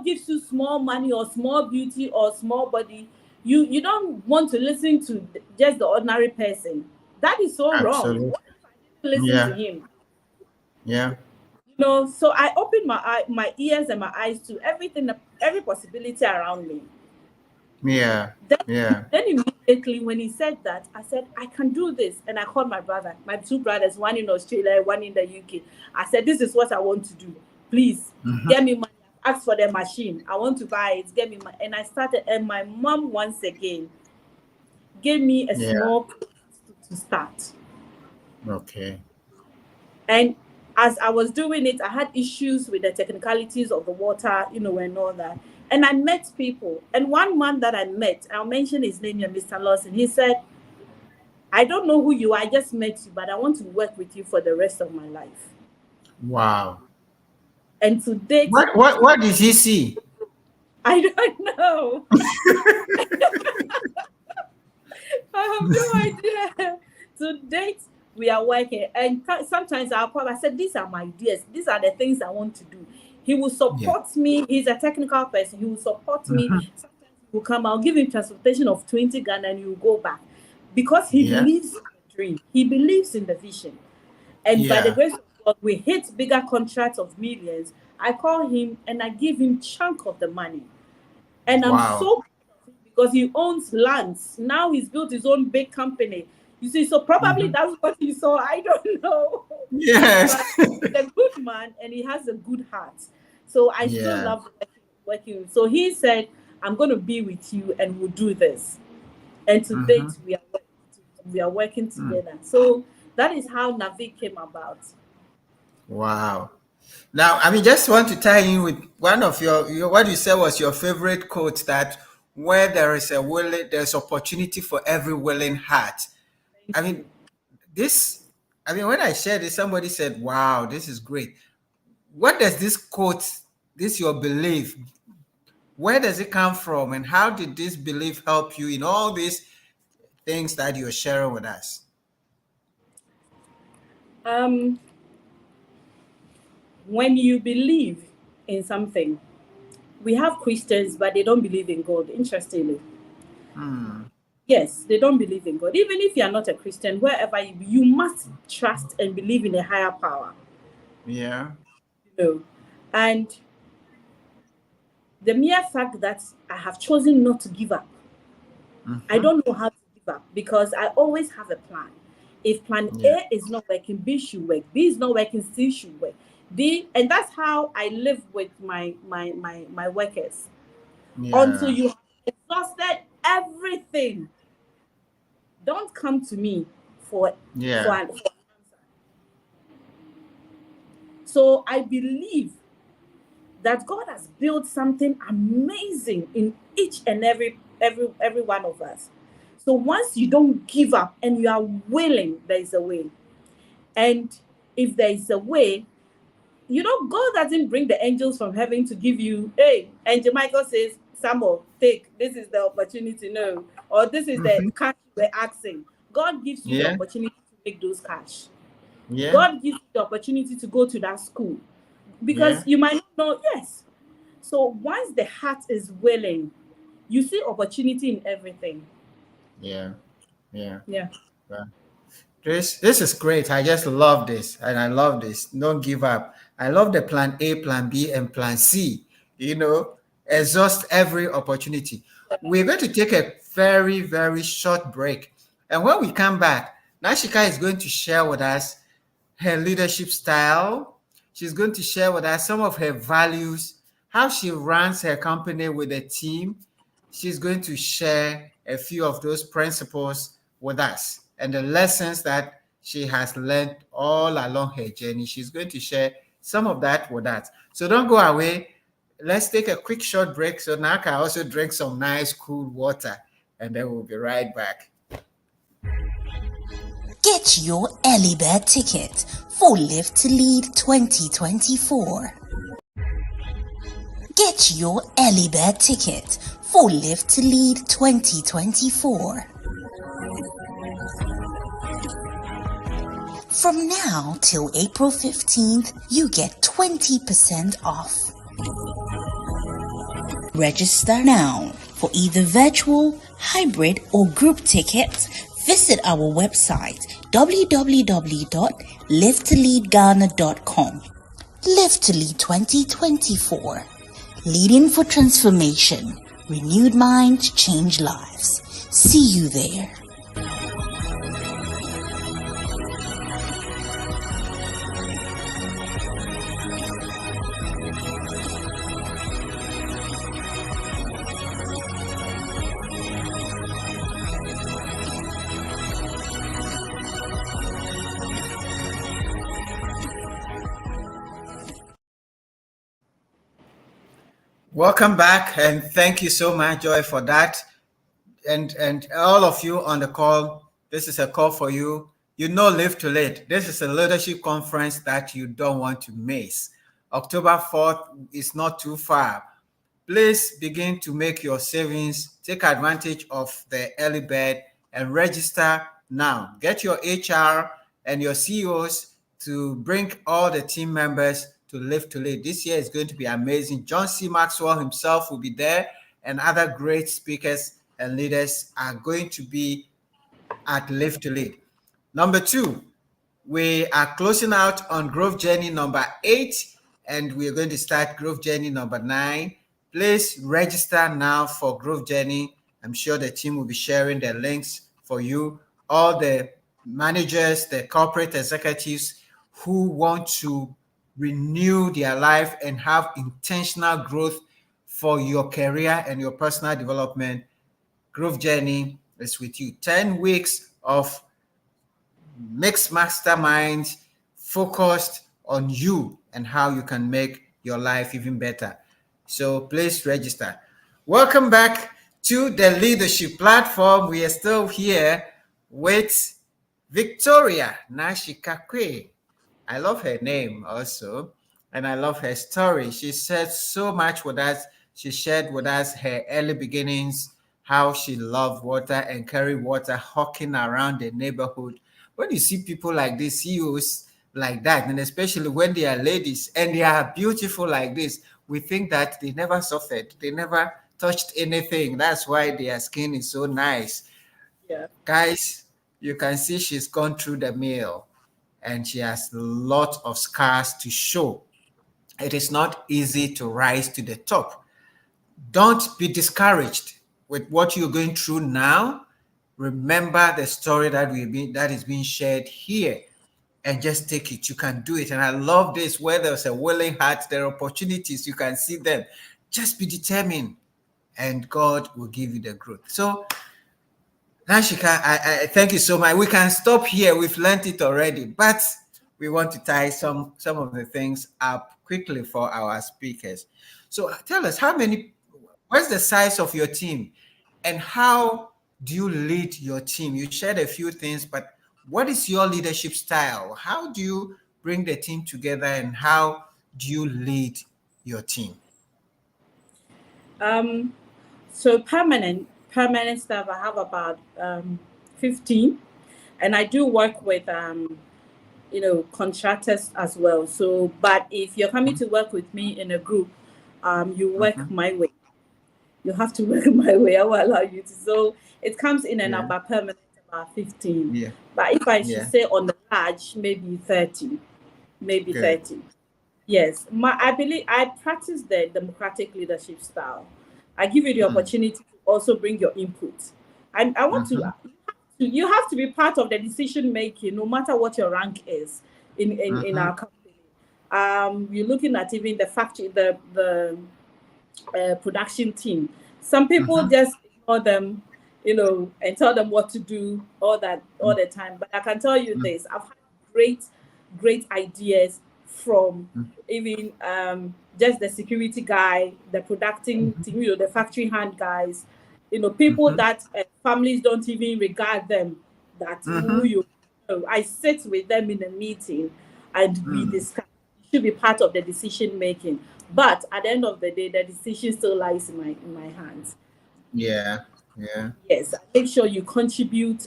[SPEAKER 6] gives you small money or small beauty or small body, you don't want to listen to just the ordinary person. That is so wrong.
[SPEAKER 3] Absolutely.
[SPEAKER 6] What if I didn't listen to
[SPEAKER 3] Yeah.
[SPEAKER 6] him?
[SPEAKER 3] Yeah.
[SPEAKER 6] So I opened my ears and my eyes to everything, every possibility around me.
[SPEAKER 3] Yeah.
[SPEAKER 6] Then,
[SPEAKER 3] Yeah.
[SPEAKER 6] then immediately when he said that, I said, I can do this. And I called my two brothers, one in Australia, one in the UK. I said, this is what I want to do. Please get me money. Ask for the machine. I want to buy it. Get me money. And I started, and my mom once again gave me a
[SPEAKER 3] Yeah.
[SPEAKER 6] small to start.
[SPEAKER 3] Okay.
[SPEAKER 6] And as I was doing it, I had issues with the technicalities of the water, and all that. And I met people. And one man that I met, I'll mention his name here, Mr. Lawson. He said, "I don't know who you are. I just met you, but I want to work with you for the rest of my life."
[SPEAKER 3] Wow.
[SPEAKER 6] And to date,
[SPEAKER 3] What did he see?
[SPEAKER 6] I don't know. I have no idea. To date, we are working. And sometimes I'll call, I said, these are my ideas. These are the things I want to do. He will support me. He's a technical person. He will support me. Sometimes he will come. I'll give him transportation of 20 Ghana and he will go back. Because he believes in the dream. He believes in the vision. And by the grace of God, we hit bigger contracts of millions. I call him and I give him chunk of the money. And I'm so, because he owns lands. Now he's built his own big company. You see, so probably that's what he saw. I don't know.
[SPEAKER 3] Yes.
[SPEAKER 6] But he's a good man and he has a good heart. So I still love working. So he said, I'm going to be with you and we'll do this. And to date, we are working together. So that is how Naaviq came about.
[SPEAKER 3] Wow. Now, I mean, just want to tie in with one of your what you said was your favorite quote, that where there is a willing, there's opportunity for every willing heart. I mean, when I shared this, somebody said, wow, this is great. What does this quote, this your belief, where does it come from? And how did this belief help you in all these things that you're sharing with us?
[SPEAKER 6] When you believe in something, we have Christians, but they don't believe in God, interestingly. Yes, they don't believe in God. Even if you are not a Christian, wherever you must trust and believe in a higher power.
[SPEAKER 3] Yeah.
[SPEAKER 6] And the mere fact that I have chosen not to give up, I don't know how to give up because I always have a plan. If plan A is not working, B should work. B is not working, C should work. D, and that's how I live with my workers. Until you have exhausted everything, don't come to me for an answer. So I believe that God has built something amazing in each and every one of us. So once you don't give up and you are willing, there is a way. And if there is a way, God doesn't bring the angels from heaven to give you, hey, Angel Michael says, Samuel, take, this is the opportunity, no, or this is the cash we're asking. God gives you the opportunity to make those cash. God gives you the opportunity to go to that school because you might not know, So once the heart is willing, you see opportunity in everything.
[SPEAKER 3] Yeah. This is great. I just love this. And I love this. Don't give up. I love the plan A, plan B, and plan C. Exhaust every opportunity. We're going to take a very, very short break. And when we come back, Naashika is going to share with us her leadership style. She's going to share with us some of her values, how she runs her company with a team. She's going to share a few of those principles with us and the lessons that she has learned all along her journey. She's going to share some of that with us. So don't go away. Let's take a quick short break so now I can also drink some nice cool water, and then we'll be right back.
[SPEAKER 4] Get your early bird ticket for Live to Lead 2024. Get your early bird ticket for Live to Lead 2024. From now till April 15th, you get 20% off. Register now for either virtual, hybrid, or group tickets. Visit our website www.livetoleadghana.com. Live to Lead 2024. Leading for transformation. Renewed minds change lives. See you there.
[SPEAKER 3] Welcome back, and thank you so much, Joy, for that. And all of you on the call, this is a call for you. You know, Live to Lead. This is a leadership conference that you don't want to miss. October 4th is not too far. Please begin to make your savings, take advantage of the early bird, and register now. Get your HR and your CEOs to bring all the team members to Live to Lead. This year is going to be amazing. John C. Maxwell himself will be there, and other great speakers and leaders are going to be at Live to Lead. Number 2, we are closing out on Growth Journey number 8, and we're going to start Growth Journey number 9. Please register now for Growth Journey. I'm sure the team will be sharing the links for you. All the managers, the corporate executives who want to renew their life and have intentional growth for your career and your personal development, Growth Journey is with you. 10 weeks of mixed masterminds focused on you and how you can make your life even better. So please register. Welcome back to the leadership platform. We are still here with Victoria Naashika Quaye. I love her name also, and I love her story. She said so much with us. She shared with us her early beginnings, how she loved water and carried water hawking around the neighborhood. When you see people like this, CEOs like that, and especially when they are ladies and they are beautiful like this, we think that they never suffered, they never touched anything. That's why their skin is so nice.
[SPEAKER 6] Yeah.
[SPEAKER 3] Guys, you can see she's gone through the mill and she has a lot of scars to show. It is not easy to rise to the top. Don't be discouraged with what you're going through now. Remember the story that is being shared here, and just take it. You can do it. And I love this, where there's a willing heart, there are opportunities, you can see them. Just be determined and God will give you the growth. So Naashika, I thank you so much. We can stop here. We've learned it already, but we want to tie some of the things up quickly for our speakers. So tell us, what's the size of your team and how do you lead your team? You shared a few things, but what is your leadership style? How do you bring the team together and how do you lead your team?
[SPEAKER 6] So permanent staff, I have about 15, and I do work with contractors as well. So, but if you're coming to work with me in a group, you work my way. You have to work my way. I will allow you to. So it comes in and about permanent about 15. Yeah. But if I should say on the large, maybe 30, maybe 30. Yes, I believe I practice the democratic leadership style. I give you the opportunity to also bring your input. I want you have to be part of the decision making, no matter what your rank is in our company. You're looking at even the factory, the production team. Some people just ignore them, and tell them what to do all the time. But I can tell you this: I've had great ideas from even just the security guy, the production team, the factory hand guys, people that families don't even regard them. That who you know. I sit with them in a meeting and we discuss. It should be part of the decision making. But at the end of the day, the decision still lies in my hands.
[SPEAKER 3] Yeah.
[SPEAKER 6] Yes, make sure you contribute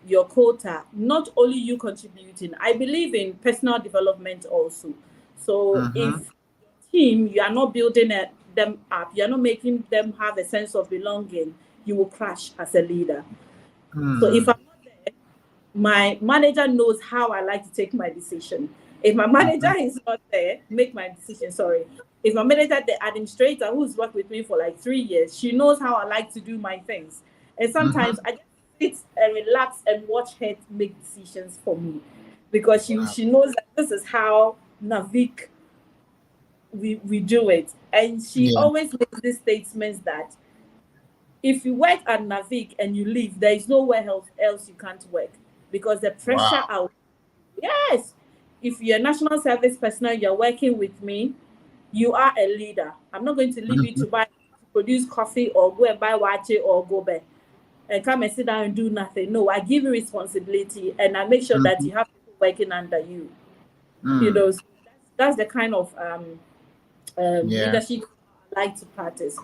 [SPEAKER 6] your quota. Not only you contributing. I believe in personal development also. So if team, you are not building them up, you are not making them have a sense of belonging, you will crash as a leader. So if I'm not there, my manager knows how I like to take my decision. If my manager is not there, make my decision, sorry. If my manager, the administrator who's worked with me for like 3 years, she knows how I like to do my things. And sometimes I just sit and relax and watch her make decisions for me. Because she knows that this is how Naaviq we do it. And she always makes these statements that if you work at Naaviq and you leave, there is nowhere else you can't work because the pressure out. Yes, if you're a national service personnel, you're working with me, you are a leader. I'm not going to leave you to produce coffee or go and buy wache or go back and come and sit down and do nothing. No, I give you responsibility and I make sure that you have people working under you. So that's the kind of leadership I like to practice.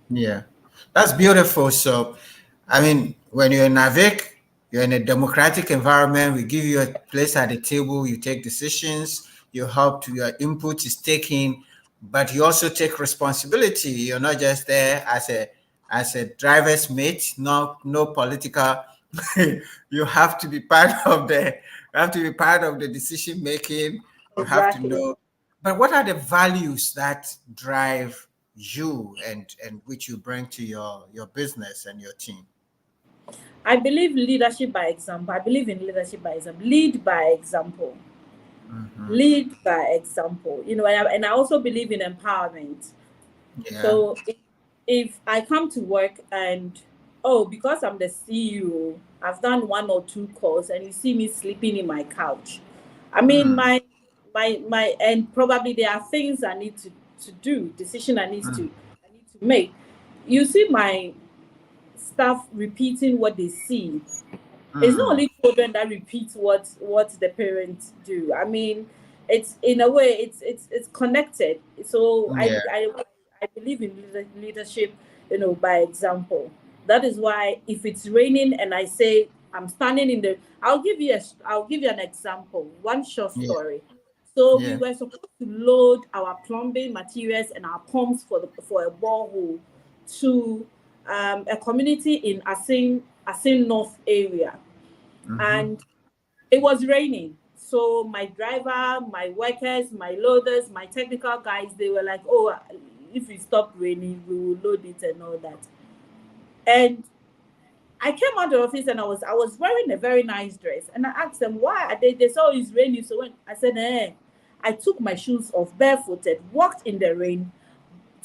[SPEAKER 3] Yeah, that's beautiful. So, I mean, when you're in Naaviq, you're in a democratic environment. We give you a place at the table. You take decisions. You help to your input is taken, but you also take responsibility. You're not just there as a driver's mate. No political. You have to be part of the decision making. You have to
[SPEAKER 6] Exactly.
[SPEAKER 3] know. But what are the values that drive you and which you bring to your business and your team?
[SPEAKER 6] I believe leadership by example. I believe in leadership by example. Lead by example. Lead by example. And I also believe in empowerment.
[SPEAKER 3] Yeah.
[SPEAKER 6] So if I come to work and because I'm the CEO, I've done 1 or 2 calls and you see me sleeping in my couch. I mean my and probably there are things I need to do, decision I need to make. You see my staff repeating what they see. It's not only children that repeat what the parents do. I mean, it's in a way it's connected. So I believe in leadership, by example. That is why if it's raining and I say I'm standing in the, I'll give you an example. One short story. So we were supposed to load our plumbing materials and our pumps for a borehole to a community in Asin North area. And it was raining. So my driver, my workers, my loaders, my technical guys, they were like, oh, if it stopped raining, we will load it and all that. And I came out of the office and I was wearing a very nice dress. And I asked them, why? They saw it's raining. So when I said, I took my shoes off, barefooted, walked in the rain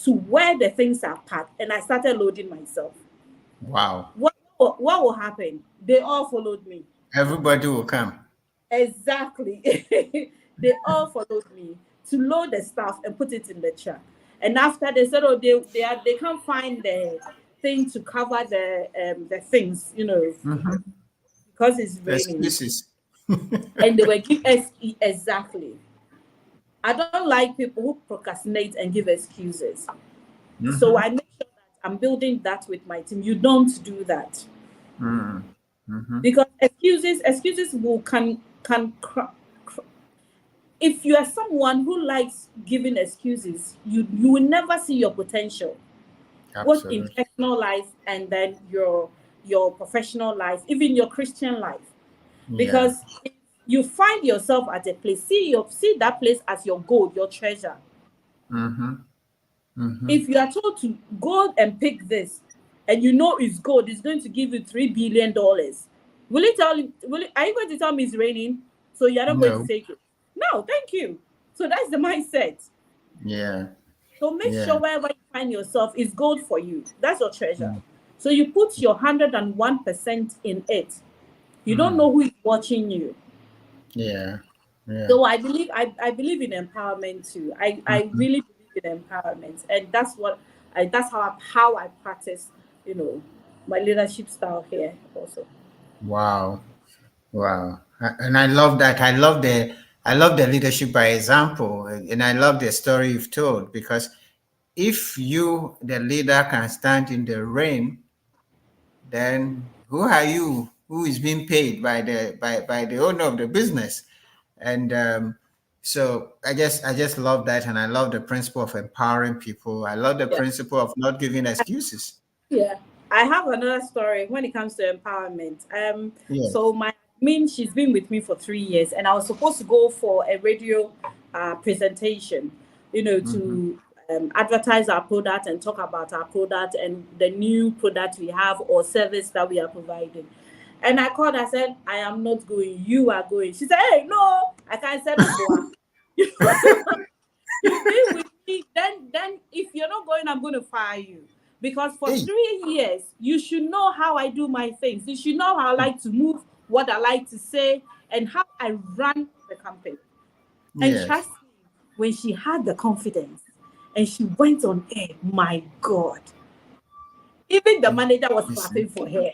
[SPEAKER 6] to where the things are packed, and I started loading myself.
[SPEAKER 3] Wow.
[SPEAKER 6] What will happen? They all followed me.
[SPEAKER 3] Everybody will come.
[SPEAKER 6] Exactly. They all followed me to load the stuff and put it in the truck. And after they said, they can't find the thing to cover the things, because it's raining.
[SPEAKER 3] Excuses.
[SPEAKER 6] And they were giving exactly. I don't like people who procrastinate and give excuses. So I make sure that I'm building that with my team. You don't do that. Because excuses can if you are someone who likes giving excuses, you will never see your potential. Both in personal life and then your professional life, even your Christian life. Because if you find yourself at a place, see that place as your gold, your treasure. If you are told to go and pick this, and you know it's gold, it's going to give you $3 billion. Are you going to tell me it's raining? So you're not going to take it? No, thank you. So that's the mindset.
[SPEAKER 3] Yeah.
[SPEAKER 6] So make
[SPEAKER 3] Yeah.
[SPEAKER 6] sure wherever you find yourself is gold for you. That's your treasure. So you put your 101% in it. You don't know who is watching you.
[SPEAKER 3] Yeah. Yeah.
[SPEAKER 6] So I believe in empowerment too. I really believe in empowerment, and that's how I practice, you know, my leadership style here also.
[SPEAKER 3] Wow. Wow. And I love that. I love the leadership by example. And I love the story you've told, because if you, the leader, can stand in the rain, then who are you? Who is being paid by the owner of the business? And so I just love that, and I love the principle of empowering people. I love the
[SPEAKER 6] Yeah.
[SPEAKER 3] principle of not giving excuses.
[SPEAKER 6] Yeah, I have another story when it comes to empowerment. So
[SPEAKER 3] Yes.
[SPEAKER 6] my she's been with me for 3 years, and I was supposed to go for a radio presentation,
[SPEAKER 3] Mm-hmm.
[SPEAKER 6] to advertise our product and talk about our product and the new product we have or service that we are providing. And I called, I said, I am not going, you are going. She said, hey, no, I can't say no more. You've been with me, then if you're not going, I'm going to fire you. Because for
[SPEAKER 3] Hey.
[SPEAKER 6] 3 years, you should know how I do my things. You should know how I like to move, what I like to say, and how I run the company. And
[SPEAKER 3] Yes.
[SPEAKER 6] trust me, when she had the confidence and she went on air, my God, even the manager was
[SPEAKER 3] You see?
[SPEAKER 6] clapping for her.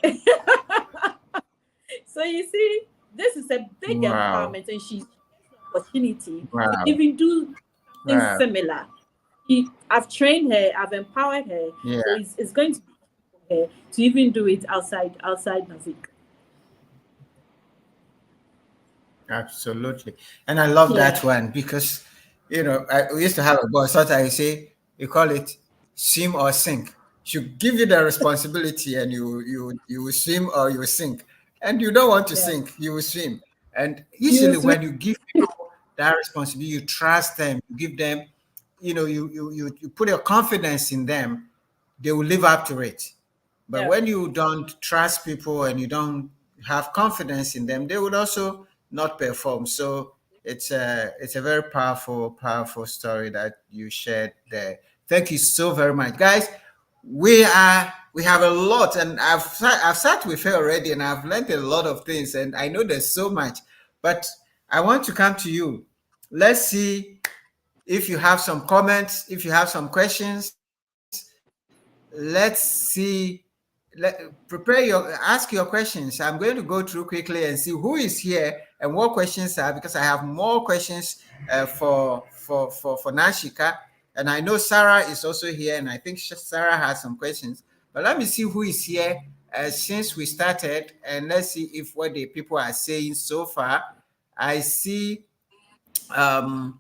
[SPEAKER 6] So you see, this is a big
[SPEAKER 3] Wow.
[SPEAKER 6] empowerment, and she's the opportunity to
[SPEAKER 3] Wow.
[SPEAKER 6] even do something
[SPEAKER 3] Wow.
[SPEAKER 6] similar. I've trained her, I've empowered her,
[SPEAKER 3] Yeah.
[SPEAKER 6] so it's going to be for her to even do it outside Naaviq.
[SPEAKER 3] Absolutely. And I love
[SPEAKER 6] Yeah,
[SPEAKER 3] that one because, we used to have a boss, sometimes you say, you call it swim or sink. She give you the responsibility and you will swim or you will sink. And you don't want to
[SPEAKER 6] yeah.
[SPEAKER 3] sink, you will swim. And
[SPEAKER 6] You
[SPEAKER 3] usually
[SPEAKER 6] swim.
[SPEAKER 3] when you give people that responsibility, you trust them, you give them, you put your confidence in them, they will live up to it. But
[SPEAKER 6] Yeah,
[SPEAKER 3] when you don't trust people and you don't have confidence in them, they would also not perform. So it's a very powerful story that you shared there. Thank you so very much, guys. We have a lot, and I've sat with her already, and I've learned a lot of things, and I know there's so much. But I want to come to you. Let's see if you have some comments, if you have some questions. Let's see. Prepare ask your questions. I'm going to go through quickly and see who is here and what questions are, because I have more questions for Naashika, and I know Sarah is also here, and I think Sarah has some questions. But let me see who is here since we started, and let's see if what the people are saying so far. I see um,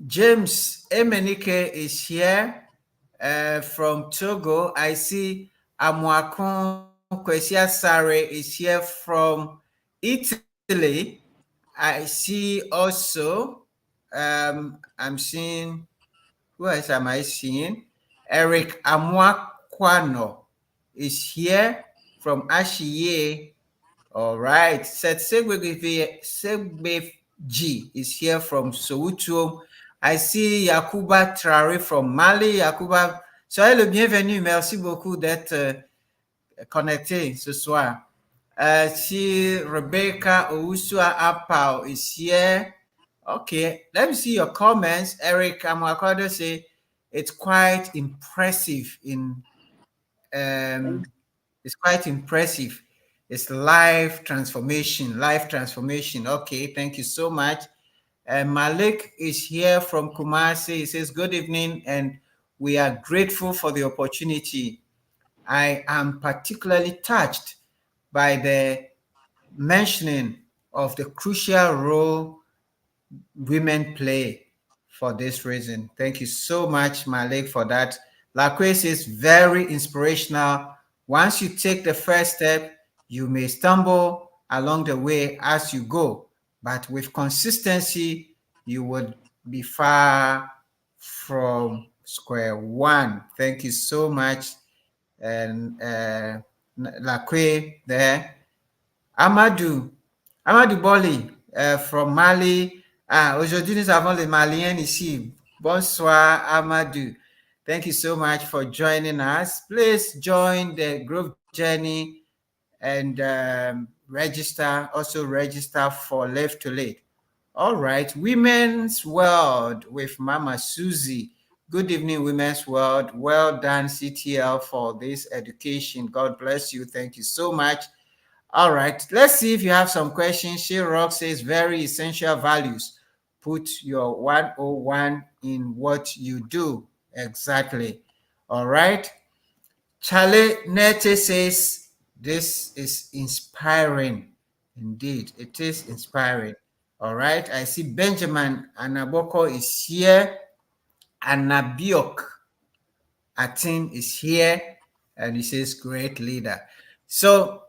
[SPEAKER 3] James Emenike is here from Togo. I see Amwakon Kwesia Sare is here from Italy. I see also, I'm seeing, who else am I seeing? Eric Amwakwano is here from Ashiye. All right. Seth Segbe G is here from Soweto. I see Yakuba Traore from Mali. Yakuba, soyez le bienvenu. Merci beaucoup d'être connecté ce soir. See Rebecca Owusua Apau is here. Okay, let me see your comments. Eric Amakwado say it's quite impressive in
[SPEAKER 6] thank
[SPEAKER 3] it's quite impressive. It's life transformation, life transformation. Okay, thank you so much. Malik is here from Kumasi. He says, good evening, and we are grateful for the opportunity. I am particularly touched by the mentioning of the crucial role women play for this reason. Thank you so much, Malik, for that. Laquez is very inspirational. Once you take the first step, you may stumble along the way as you go, but with consistency, you would be far from square one. Thank you so much. And Laque there. Amadou, Amadou Boli from Mali. Ah, aujourd'hui, nous avons les Maliens ici. Bonsoir, Amadou. Thank you so much for joining us. Please join the Growth Journey and also register for Live to Lead. All right, Women's World with Mama Susie. Good evening, Women's World. Well done, CTL, for this education. God bless you. Thank you so much. All right, let's see if you have some questions. She Rock says very essential values. Put your 101 in what you do. Exactly. All right. Charlie Nete says this is inspiring. Indeed, it is inspiring. All right. I see Benjamin Anaboko is here. Anabiok Atin is here. And he says, great leader. So,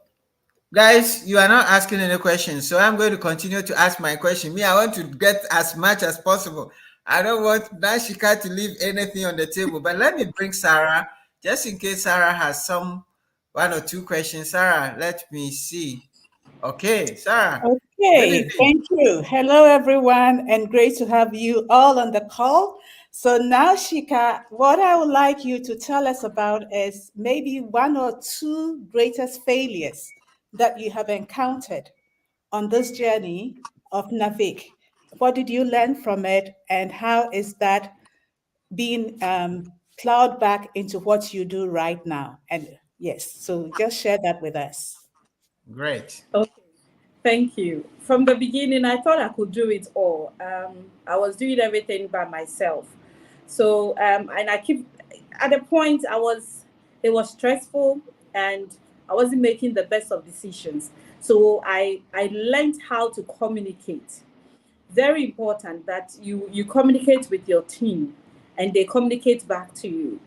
[SPEAKER 3] guys, you are not asking any questions. So I'm going to continue to ask my question. Me, I want to get as much as possible. I don't want Naashika to leave anything on the table. But let me bring Sarah, just in case Sarah has one or two questions. Sarah, let me see. Okay, Sarah. Good
[SPEAKER 7] Okay,
[SPEAKER 3] evening.
[SPEAKER 7] thank you. Hello, everyone, and great to have you all on the call. So now, Shika, what I would like you to tell us about is maybe one or two greatest failures that you have encountered on this journey of Naaviq. What did you learn from it, and how is that being plowed back into what you do right now? And yes, so just share that with us.
[SPEAKER 3] Great.
[SPEAKER 6] Okay, thank you. From the beginning, I thought I could do it all. I was doing everything by myself. So, and I keep, at the point it was stressful and I wasn't making the best of decisions. So I learned how to communicate. Very important that you communicate with your team and they communicate back to you.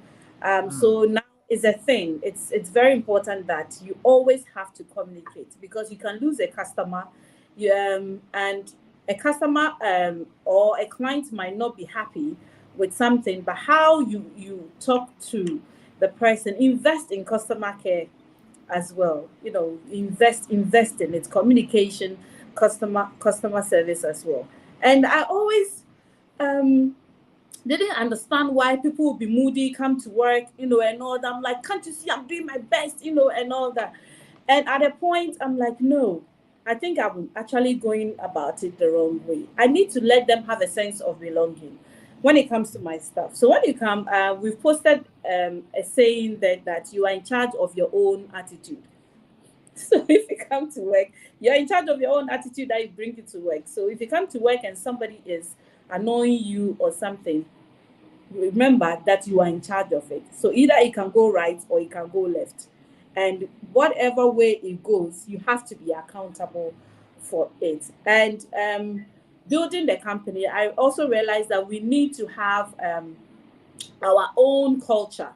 [SPEAKER 6] So now is a thing. It's very important that you always have to communicate because you can lose a customer, and a customer or a client might not be happy with something, but how you talk to the person, invest in customer care as well. Invest in its communication, customer service as well. And I always didn't understand why people would be moody, come to work, and all that. I'm like, can't you see I'm doing my best, and all that. And at a point, I'm like, no, I think I'm actually going about it the wrong way. I need to let them have a sense of belonging when it comes to my stuff. So when you come, we've posted a saying that you are in charge of your own attitude. So if you come to work, you're in charge of your own attitude that you bring it to work. So if you come to work and somebody is annoying you or something, remember that you are in charge of it. So either it can go right or it can go left. And whatever way it goes, you have to be accountable for it. And building the company, I also realized that we need to have our own culture,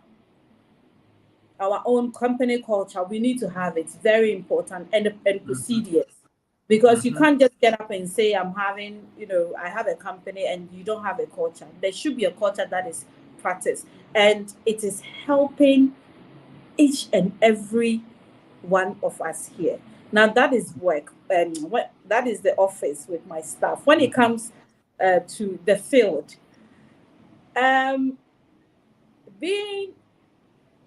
[SPEAKER 6] our own company culture. We need to have it. It's very important. And procedures. Because you can't just get up and say, I have a company and you don't have a culture. There should be a culture that is practiced. And it is helping each and every one of us here. Now, that is work. That is the office with my staff. When it comes to the field, being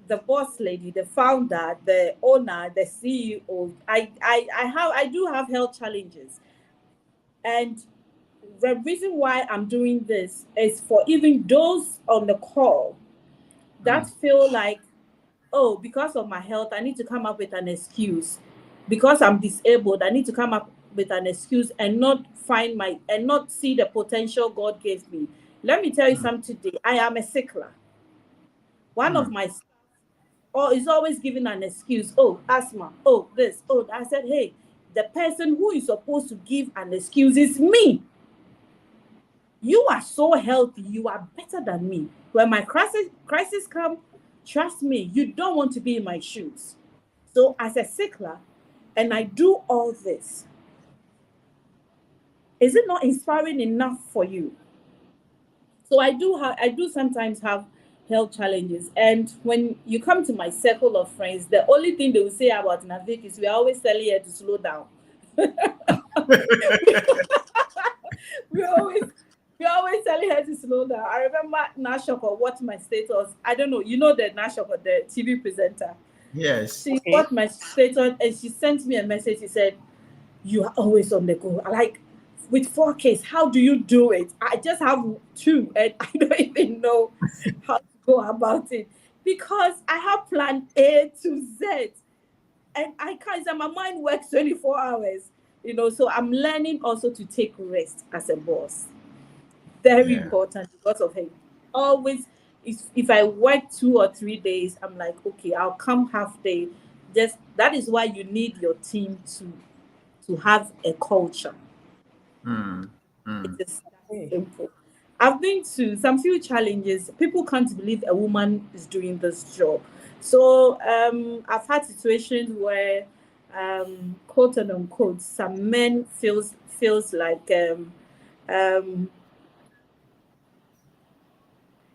[SPEAKER 6] the boss lady, the founder, the owner, the CEO, I do have health challenges. And the reason why I'm doing this is for even those on the call that feel like, oh, because of my health, I need to come up with an excuse. Because I'm disabled, I need to come up with an excuse and not see the potential God gave me. Let me tell you something today. I am a sickler. One of my is always giving an excuse. Oh, asthma. Oh, this. Oh, I said, hey, the person who is supposed to give an excuse is me. You are so healthy. You are better than me. When my crisis come, trust me, you don't want to be in my shoes. So as a sickler, and I do all this, is it not inspiring enough for you? So I do sometimes have health challenges. And when you come to my circle of friends, the only thing they will say about Naaviq is we are always telling her to slow down. we always You're always telling her to slow down. I remember Naashika watched my status. I don't know, you know the Naashika, the TV presenter.
[SPEAKER 3] Yes.
[SPEAKER 6] She watched my status and she sent me a message. She said, "You are always on the go." I like, with 4 kids, how do you do it? I just have 2 and I don't even know how to go about it because I have plan A to Z and I can't. My mind works 24 hours, So I'm learning also to take rest as a boss. Very
[SPEAKER 3] Yeah.
[SPEAKER 6] important because of him. Always, if I work 2 or 3 days, I'm like, okay, I'll come half day. Just that is why you need your team to have a culture.
[SPEAKER 3] Mm.
[SPEAKER 6] It
[SPEAKER 3] Mm.
[SPEAKER 6] is that simple. I've been to some few challenges. People can't believe a woman is doing this job. So I've had situations where, quote and unquote, some men feels like um,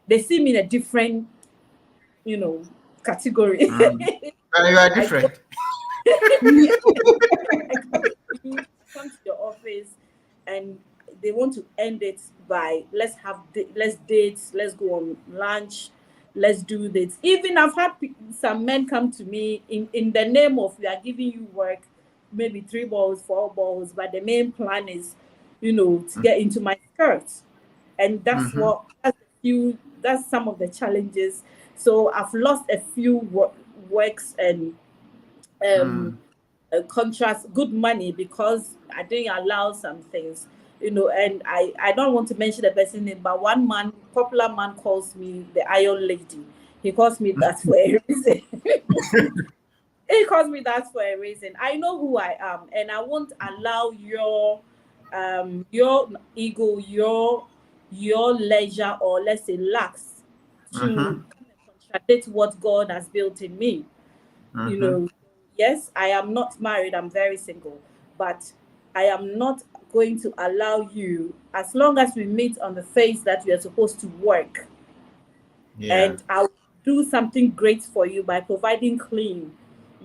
[SPEAKER 6] they see me in a different, category.
[SPEAKER 3] Mm. You are
[SPEAKER 6] I go,
[SPEAKER 3] different.
[SPEAKER 6] I come to you, I come to your office, and they want to end it by let's date, let's go on lunch, let's do this. Even I've had some men come to me in the name of we are giving you work, maybe 3 balls, 4 balls, but the main plan is, to get into my skirt, and
[SPEAKER 3] Mm-hmm.
[SPEAKER 6] that's some of the challenges. So I've lost a few works and um
[SPEAKER 3] Mm.
[SPEAKER 6] contrast good money because I didn't allow some things, and I don't want to mention the person name, but one man, popular man, calls me the Iron Lady. He calls me that for a reason. He calls me that for a reason. I know who I am, and I won't allow your ego, your leisure, or let's say lax, to
[SPEAKER 3] Mm-hmm.
[SPEAKER 6] come and contradict what God has built in me. you
[SPEAKER 3] Mm-hmm.
[SPEAKER 6] know yes, I am not married, I'm very single, but I am not going to allow you, as long as we meet on the face that we are supposed to work,
[SPEAKER 3] Yeah.
[SPEAKER 6] and I'll do something great for you by providing clean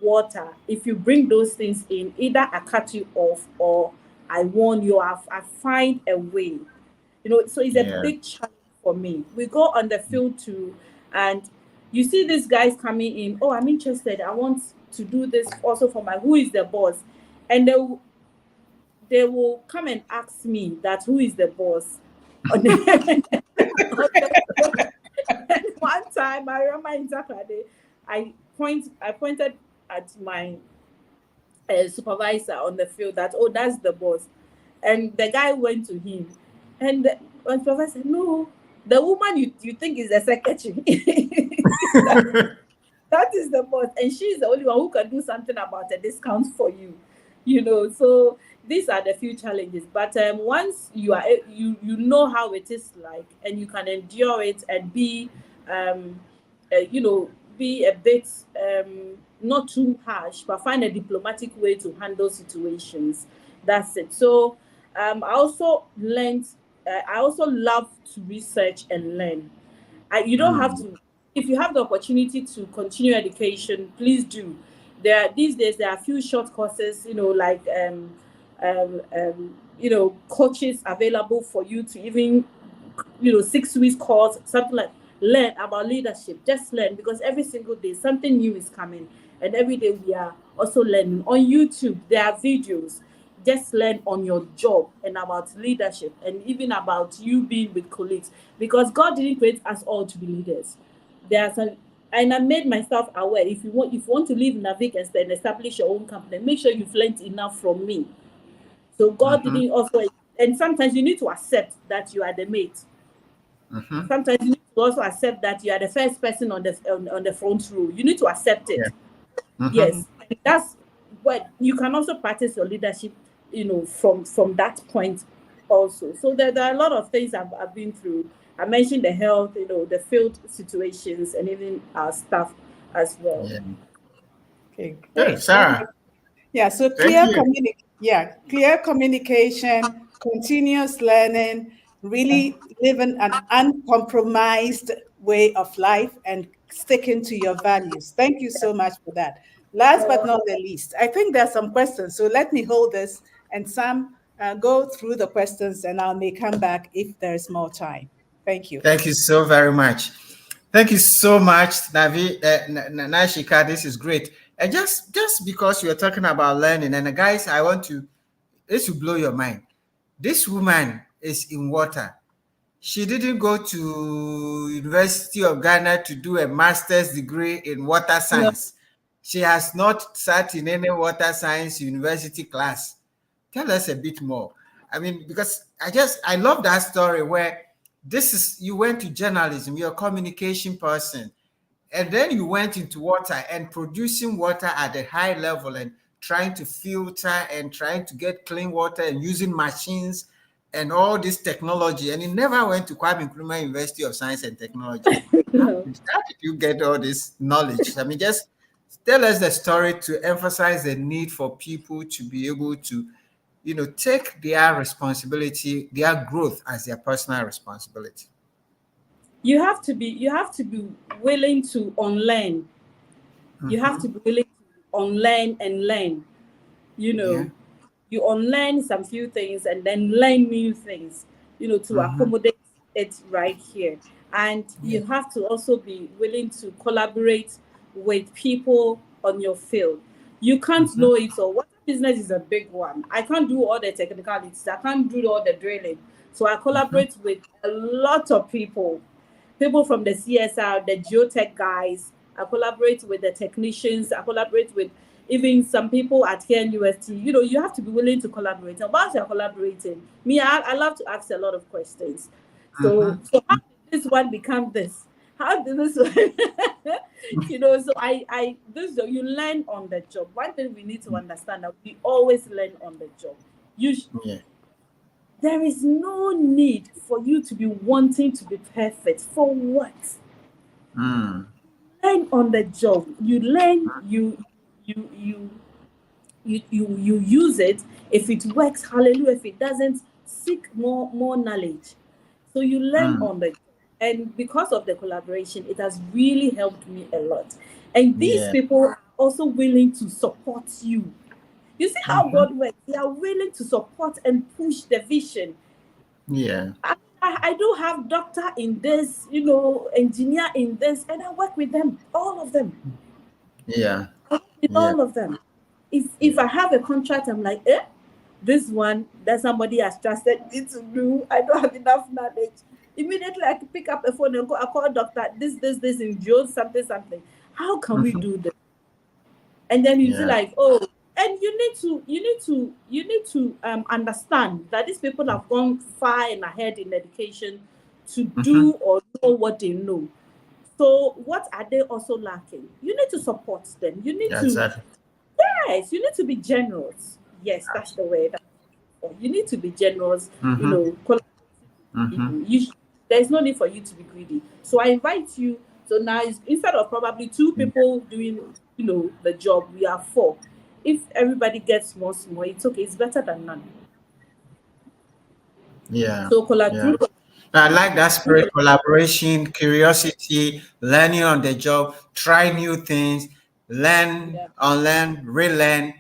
[SPEAKER 6] water. If you bring those things in, either I cut you off or I warn you, I find a way. So it's a
[SPEAKER 3] Yeah.
[SPEAKER 6] big challenge for me. We go on the field too, and you see these guys coming in. Oh, I'm interested. I want to do this also for my. Who is the boss? And they will come and ask me that who is the boss. On the, on the, and one time I remember in Zakade, I pointed at my supervisor on the field that, oh, that's the boss. And the guy went to him. And the supervisor said, no, the woman you think is the secretary. that, that is the boss. And she's the only one who can do something about a discount for you. So these are the few challenges. But once you know how it is like, and you can endure it and um, you know, be a bit not too harsh, but find a diplomatic way to handle situations. That's it. So I also learned. I also love to research and learn. You don't have
[SPEAKER 3] Mm.
[SPEAKER 6] to. If you have the opportunity to continue education, please do. These days there are a few short courses, like coaches available for you to even 6 weeks course, something like learn about leadership. Just learn, because every single day something new is coming, and every day we are also learning. On YouTube there are videos. Just learn on your job and about leadership, and even about you being with colleagues, because God didn't create us all to be leaders. There are some, and I made myself aware. If you want to live in Naaviq and establish your own company, make sure you've learned enough from me. So God
[SPEAKER 3] Mm-hmm.
[SPEAKER 6] didn't also, and sometimes you need to accept that you are the mate.
[SPEAKER 3] Mm-hmm.
[SPEAKER 6] Sometimes you need to also accept that you are the first person on the front row. You need to accept
[SPEAKER 3] Yeah.
[SPEAKER 6] it.
[SPEAKER 3] Mm-hmm.
[SPEAKER 6] Yes, and that's what you can also practice your leadership, from that point also. So there are a lot of things I've been through. I mentioned the health, the field situations, and even our staff as well.
[SPEAKER 3] Yeah.
[SPEAKER 7] Okay,
[SPEAKER 3] Good,
[SPEAKER 7] great.
[SPEAKER 3] Sarah.
[SPEAKER 7] Yeah, so
[SPEAKER 3] Thank you.
[SPEAKER 7] clear communication, continuous learning, really living an uncompromised way of life and sticking to your values. Thank you so much for that. Last but
[SPEAKER 6] So,
[SPEAKER 7] not the least, I think there are some questions. So let me hold this, and Sam, go through the questions and I may come back if there's more time. Thank you.
[SPEAKER 3] Thank you so very much. Thank you so much, Naashika. This is great. And just because you're talking about learning, and guys, I want to this will blow your mind. This woman is in water. She didn't go to University of Ghana to do a master's degree in water
[SPEAKER 7] No.
[SPEAKER 3] science. She has not sat in any water science university class. Tell us a bit more. I mean, because I love that story where this is you went to journalism, you're a communication person, and then you went into water and producing water at a high level and trying to filter and trying to get clean water and using machines and all this technology. And you never went to Kwame Nkrumah University of Science and Technology.
[SPEAKER 6] No.
[SPEAKER 3] How did you get all this knowledge? I mean, just tell us the story to emphasize the need for people to be able to, take their responsibility, their growth as their personal responsibility.
[SPEAKER 6] You have to be willing to unlearn. You have to be willing to unlearn and learn.
[SPEAKER 3] Yeah.
[SPEAKER 6] You unlearn some few things and then learn new things, to accommodate it right here. And you have to also be willing to collaborate with people on your field. You can't know it all. Water business is a big one. I can't do all the technicalities. I can't do all the drilling. So I collaborate with a lot of people from the CSR, the geotech guys. I collaborate with the technicians. I collaborate with even some people at KNUST. You have to be willing to collaborate. And whilst you're collaborating, I love to ask a lot of questions. So how did this one become this? How did this one? So you learn on the job. One thing we need to understand that we always learn on the job. There is no need for you to be wanting to be perfect. For what? Learn on the job. You learn, you use it. If it works, hallelujah. If it doesn't, seek more knowledge. So you learn on the job. And because of the collaboration, it has really helped me a lot. And these people are also willing to support you. You see how God works. They are willing to support and push the vision.
[SPEAKER 3] Yeah.
[SPEAKER 6] I do have doctor in this, engineer in this, and I work with them, all of them.
[SPEAKER 3] Yeah.
[SPEAKER 6] All of them. If I have a contract, I'm like, this one that somebody has trusted me to do, I don't have enough knowledge. Immediately I can pick up a phone and I call doctor, this in June, something. How can we do this? And then you feel like, and you need to understand that these people have gone far and ahead in education to do or know what they know. So what are they also lacking? You need to support them. You need to you need to be generous. Yes, that's the way. You need to be generous. There's no need for you to be greedy. So I invite you. So now, instead of probably 2 people doing, the job, we are 4. If everybody gets more, it's okay. It's better than none.
[SPEAKER 3] Yeah.
[SPEAKER 6] So collaborate.
[SPEAKER 3] Yeah. I like that spirit, collaboration, curiosity, learning on the job, try new things, learn, unlearn, relearn.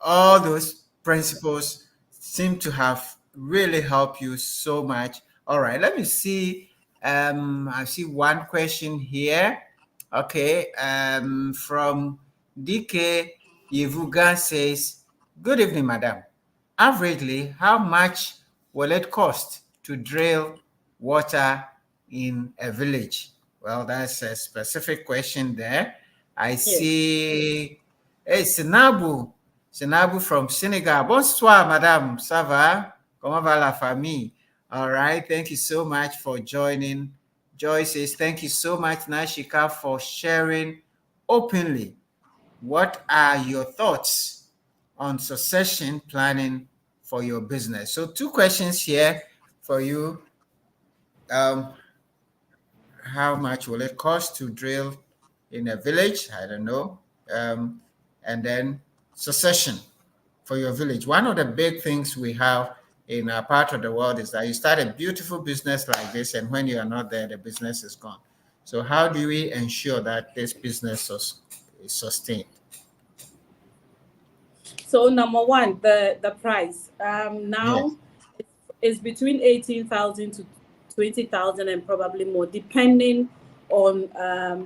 [SPEAKER 3] All those principles seem to have really helped you so much. All right, let me see. I see one question here. Okay, from DK Yevuga says, "Good evening, madam. Averagely, how much will it cost to drill water in a village?" Well, that's a specific question there. I see. Hey, Senabu from Senegal. Bonsoir, madame. Ça va? Comment va la famille? All right. Thank you so much for joining. Joy says, thank you so much, Naashika, for sharing openly. What are your thoughts on succession planning for your business? So 2 questions here for you. How much will it cost to drill in a village? I don't know. And then succession for your village. One of the big things we have in our part of the world is that you start a beautiful business like this, and when you are not there, the business is gone. So how do we ensure that this business is sustained?
[SPEAKER 6] So number one, the price. Now
[SPEAKER 3] Yes.
[SPEAKER 6] it's between 18,000 to 20,000 and probably more, depending on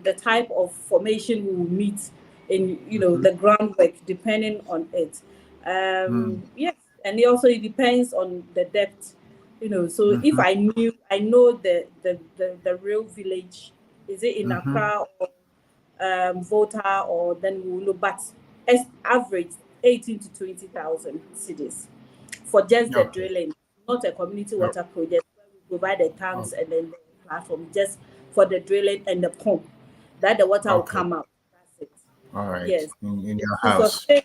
[SPEAKER 6] the type of formation we will meet in the groundwork, depending on it.
[SPEAKER 3] Mm.
[SPEAKER 6] Yes, and it depends on the depth. So if
[SPEAKER 3] Mm-hmm.
[SPEAKER 6] I know the real village, is it in
[SPEAKER 3] Mm-hmm.
[SPEAKER 6] Accra or Volta, or then we will know, but as average 18 to 20,000 cities for just the
[SPEAKER 3] Okay.
[SPEAKER 6] drilling, not a community
[SPEAKER 3] Oh,
[SPEAKER 6] water project where we provide the
[SPEAKER 3] oh,
[SPEAKER 6] tanks and then the platform, just for the drilling and the pump, that the water will
[SPEAKER 3] okay.
[SPEAKER 6] come out. That's it.
[SPEAKER 3] All right.
[SPEAKER 6] Yes.
[SPEAKER 3] In
[SPEAKER 6] Yes.
[SPEAKER 3] your
[SPEAKER 6] To
[SPEAKER 3] house.
[SPEAKER 6] sustain,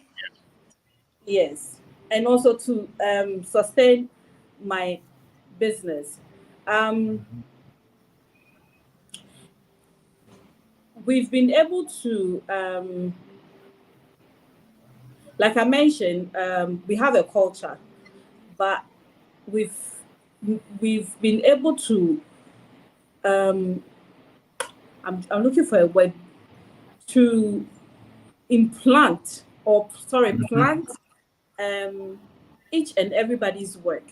[SPEAKER 6] yes. And also to sustain my business. Um, we've been able to, like I mentioned, we have a culture, but we've we've been able to um I'm looking for a word, to implant, or sorry,
[SPEAKER 3] Mm-hmm.
[SPEAKER 6] plant each and everybody's work,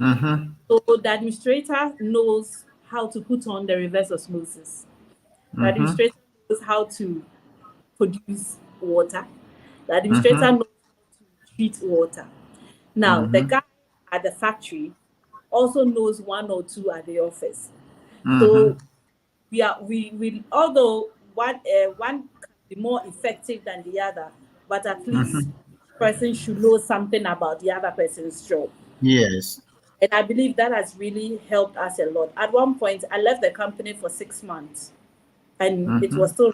[SPEAKER 3] Mm-hmm.
[SPEAKER 6] so the administrator knows how to put on the reverse osmosis, the
[SPEAKER 3] Mm-hmm.
[SPEAKER 6] administrator knows how to produce water, the administrator
[SPEAKER 3] Mm-hmm.
[SPEAKER 6] knows how to treat water. Now the
[SPEAKER 3] Mm-hmm.
[SPEAKER 6] guy at the factory also knows one or two at the office.
[SPEAKER 3] Mm-hmm.
[SPEAKER 6] So we although one can be more effective than the other, but at least
[SPEAKER 3] Mm-hmm.
[SPEAKER 6] person should know something about the other person's job.
[SPEAKER 3] Yes.
[SPEAKER 6] And I believe that has really helped us a lot. At one point, I left the company for 6 months, and
[SPEAKER 3] Mm-hmm.
[SPEAKER 6] it was still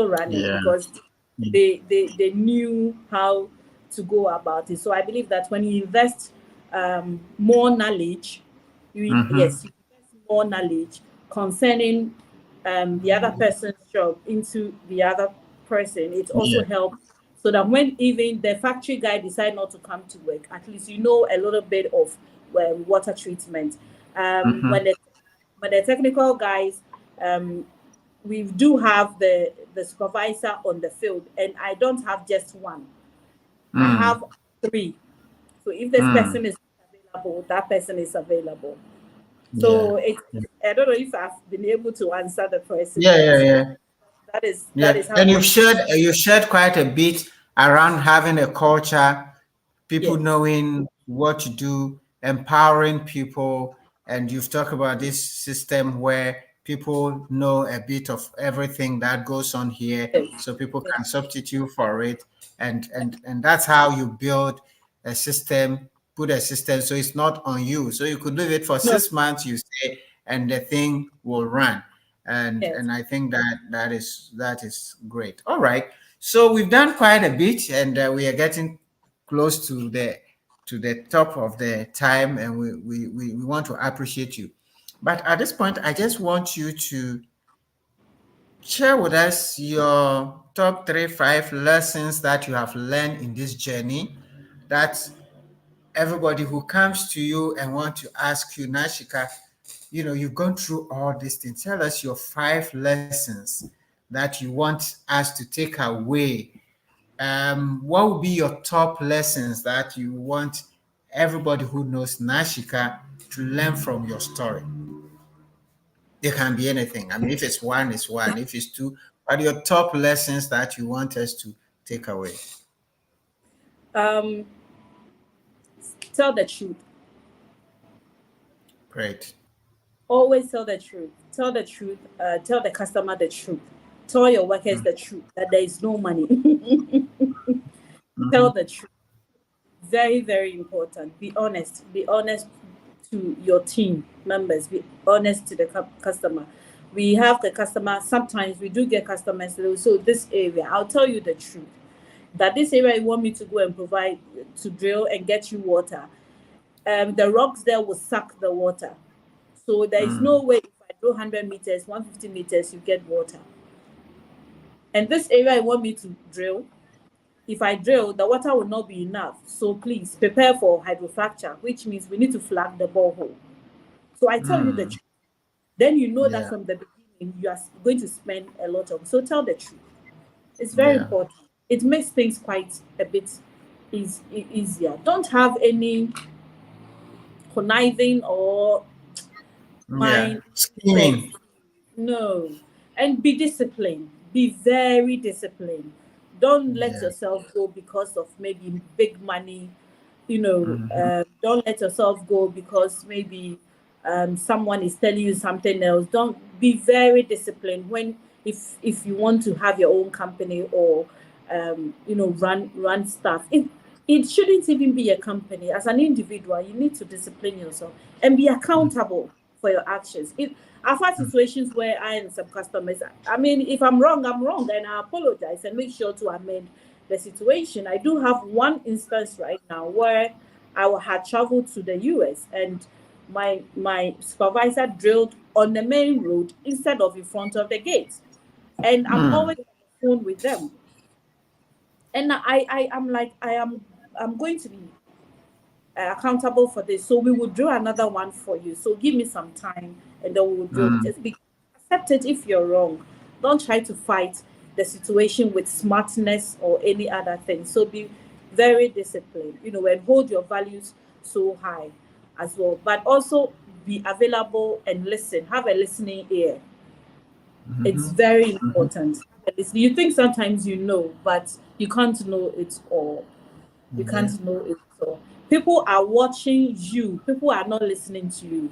[SPEAKER 6] running
[SPEAKER 3] Yeah.
[SPEAKER 6] because they knew how to go about it. So I believe that when you invest more knowledge,
[SPEAKER 3] Mm-hmm.
[SPEAKER 6] you invest more knowledge concerning the other person's job into the other person, it also
[SPEAKER 3] Yeah.
[SPEAKER 6] helps, so that when even the factory guy decide not to come to work, at least you know a little bit of water treatment.
[SPEAKER 3] Mm-hmm.
[SPEAKER 6] When the technical guys, um, we do have the supervisor on the field, and I don't have just one. I
[SPEAKER 3] Mm.
[SPEAKER 6] have three. So if this
[SPEAKER 3] Mm.
[SPEAKER 6] person is available, that person is available.
[SPEAKER 3] Yeah.
[SPEAKER 6] So I don't know if I've been able to answer the question,
[SPEAKER 3] Yeah,
[SPEAKER 6] but
[SPEAKER 3] yeah, yeah.
[SPEAKER 6] that
[SPEAKER 3] Yeah,
[SPEAKER 6] is how
[SPEAKER 3] and
[SPEAKER 6] we.
[SPEAKER 3] you've shared quite a bit around having a culture, people
[SPEAKER 6] Yes,
[SPEAKER 3] knowing what to do, empowering people, and you've talked about this system where people know a bit of everything that goes on here,
[SPEAKER 6] yes,
[SPEAKER 3] so people
[SPEAKER 6] yes,
[SPEAKER 3] can substitute for it, and that's how you build a system, put a system, so it's not on you. So you could leave it for
[SPEAKER 6] no,
[SPEAKER 3] 6 months, you say, and the thing will run. and
[SPEAKER 6] yes.
[SPEAKER 3] and I think that is great. All right, so we've done quite a bit, and we are getting close to the top of the time, and we want to appreciate you. But at this point, I just want you to share with us your top 3, 5 lessons that you have learned in this journey, that everybody who comes to you and want to ask you, Naashika, you've gone through all these things. Tell us your 5 lessons that you want us to take away. What would be your top lessons that you want everybody who knows Naashika to learn from your story? It can be anything. I mean, if it's one, it's one. If it's two, what are your top lessons that you want us to take away?
[SPEAKER 6] Um, Tell the truth.
[SPEAKER 3] Great.
[SPEAKER 6] Always tell the truth. Tell the truth. Tell the customer the truth. Tell your workers the truth that there is no money.
[SPEAKER 3] Mm-hmm.
[SPEAKER 6] Tell the truth. Very, very important. Be honest. Be honest to your team members. Be honest to the customer. We have the customer. Sometimes we do get customers. So this area, I'll tell you the truth. That this area you want me to go and provide to drill and get you water. The rocks there will suck the water. So there is no
[SPEAKER 3] Mm.
[SPEAKER 6] way if I drill 100 meters, 150 meters, you get water. And this area you want me to drill, if I drill, the water will not be enough. So please prepare for hydrofracture, which means we need to flag the borehole. So I tell you the
[SPEAKER 3] Mm.
[SPEAKER 6] truth. Then you know that
[SPEAKER 3] Yeah.
[SPEAKER 6] from the beginning you are going to spend a lot of. So tell the truth. It's very
[SPEAKER 3] Yeah.
[SPEAKER 6] important. it makes things quite a bit easier. Don't have any conniving or
[SPEAKER 3] Yeah.
[SPEAKER 6] mind set.
[SPEAKER 3] Scheming.
[SPEAKER 6] No. And be disciplined. Be very disciplined. Don't let
[SPEAKER 3] Yeah.
[SPEAKER 6] yourself go because of maybe big money. You know,
[SPEAKER 3] Mm-hmm.
[SPEAKER 6] don't let yourself go because maybe someone is telling you something else. Don't be very disciplined when if you want to have your own company or run stuff. It shouldn't even be a company. As an individual, you need to discipline yourself and be accountable for your actions. I've had situations where I and some customers, I mean, if I'm wrong, I'm wrong, and I apologize and make sure to amend the situation. I do have one instance right now where I had traveled to the US and my supervisor drilled on the main road instead of in front of the gate. And I'm
[SPEAKER 3] Mm.
[SPEAKER 6] always on the phone with them. And I'm like, I'm going to be accountable for this. So we will do another one for you. So give me some time and then we will do
[SPEAKER 3] Mm.
[SPEAKER 6] it. Accept it if you're wrong. Don't try to fight the situation with smartness or any other thing. So be very disciplined, and hold your values so high as well. But also be available and listen. Have a listening ear. It's very important. You think sometimes you know, but you can't know it all. You
[SPEAKER 3] Yeah.
[SPEAKER 6] can't know it all. People are watching you. People are not listening to you.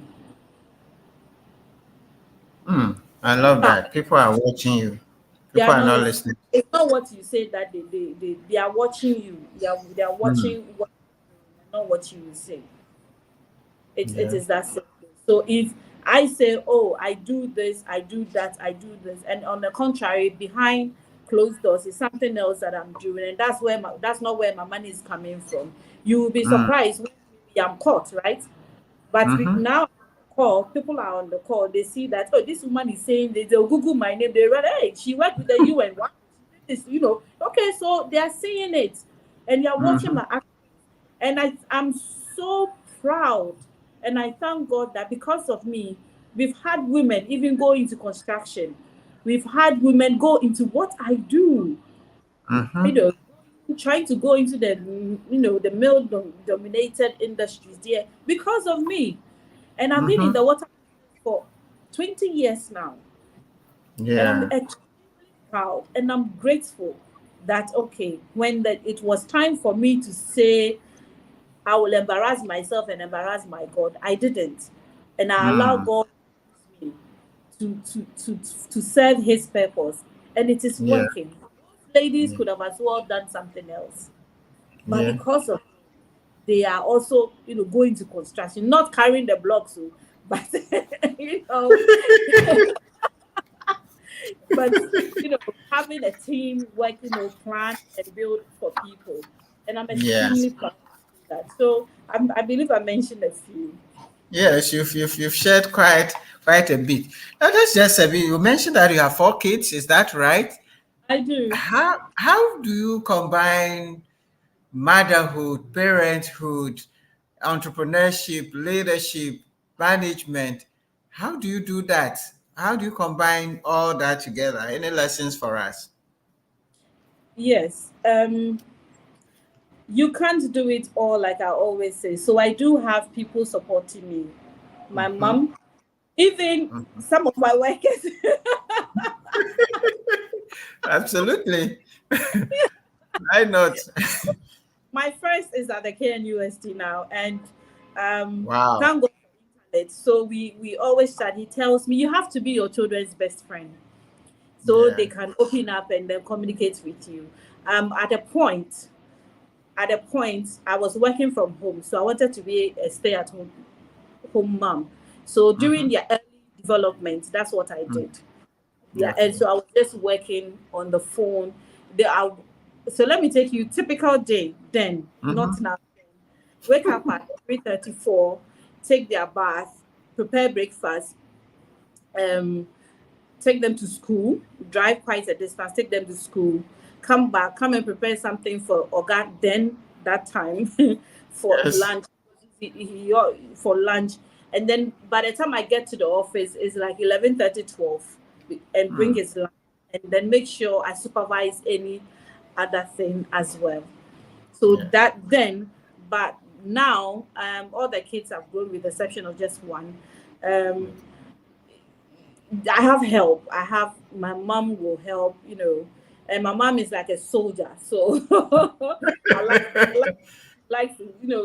[SPEAKER 3] Mm. I love
[SPEAKER 6] Ah,
[SPEAKER 3] that. People are watching you.
[SPEAKER 6] they
[SPEAKER 3] People
[SPEAKER 6] are
[SPEAKER 3] are
[SPEAKER 6] not
[SPEAKER 3] not
[SPEAKER 6] listening.
[SPEAKER 3] listening.
[SPEAKER 6] It's not what you say that they are watching you. They are
[SPEAKER 3] Mm.
[SPEAKER 6] watching what you're doing and not what you say. It
[SPEAKER 3] Yeah.
[SPEAKER 6] is that simple. So if I say, oh, I do this, I do that, I do this, and on the contrary, behind closed doors is something else that I'm doing, and that's not where my money is coming from. You will be
[SPEAKER 3] Mm.
[SPEAKER 6] surprised when maybe I'm caught, right? But
[SPEAKER 3] Mm-hmm.
[SPEAKER 6] now call, people are on the call, they see that, oh, this woman is saying this, they'll Google my name, they read, hey, she worked with the UN. Why she did this, Okay, so they are seeing it and you're watching
[SPEAKER 3] Mm-hmm.
[SPEAKER 6] my act. And I'm so proud. And I thank God that because of me, we've had women even go into construction. We've had women go into what I do, you
[SPEAKER 3] Mm-hmm.
[SPEAKER 6] know, trying to go into the male dominated industries there because of me. And I've been in
[SPEAKER 3] Mm-hmm.
[SPEAKER 6] the water for 20 years now. And I'm
[SPEAKER 3] Yeah.
[SPEAKER 6] extremely proud and I'm grateful that, okay, when it was time for me to say, I will embarrass myself and embarrass my God, I didn't. And I allow
[SPEAKER 3] Mm.
[SPEAKER 6] God to use me to serve his purpose. And it is
[SPEAKER 3] Yeah.
[SPEAKER 6] working. Those ladies
[SPEAKER 3] Yeah.
[SPEAKER 6] could have as well done something else. But
[SPEAKER 3] Yeah.
[SPEAKER 6] because of they are also, going to construction, not carrying the blocks, but you know, but having a team working or plan and build for people. And I'm
[SPEAKER 3] Yes.
[SPEAKER 6] extremely proud of that. So I believe I mentioned a few.
[SPEAKER 3] Yes, you've shared quite a bit. Now that's just a bit. You mentioned that you have 4 kids. Is that right?
[SPEAKER 6] I do.
[SPEAKER 3] How do you combine motherhood, parenthood, entrepreneurship, leadership, management? How do you do that? How do you combine all that together? Any lessons for us?
[SPEAKER 6] Yes. You can't do it all like I always say. So I do have people supporting me. My
[SPEAKER 3] Mm-hmm.
[SPEAKER 6] mom, even some of my workers.
[SPEAKER 3] Absolutely. Why not?
[SPEAKER 6] My first is at the KNUST now, and
[SPEAKER 3] Wow.
[SPEAKER 6] thank God for internet. So we always chat. He tells me you have to be your children's best friend, so
[SPEAKER 3] Yeah.
[SPEAKER 6] they can open up and then communicate with you. At a point, I was working from home, so I wanted to be a stay-at-home mom. So
[SPEAKER 3] Mm-hmm.
[SPEAKER 6] during their early development, that's what I did. Yeah, and
[SPEAKER 3] Okay.
[SPEAKER 6] so I was just working on the phone. So let me take you typical day then, not
[SPEAKER 3] Mm-hmm.
[SPEAKER 6] now. Wake up at 3:34, take their bath, prepare breakfast, um, take them to school, drive quite a distance, take them to school, come back, come and prepare something for Oga then that time for
[SPEAKER 3] Yes.
[SPEAKER 6] lunch, for lunch. And then by the time I get to the office, it's like 11:30, 12, and bring
[SPEAKER 3] Mm.
[SPEAKER 6] his lunch. And then make sure I supervise any other thing as well. So that then, but now all the kids have grown with the exception of just one. I have help. I have my mom will help, and my mom is like a soldier. So I like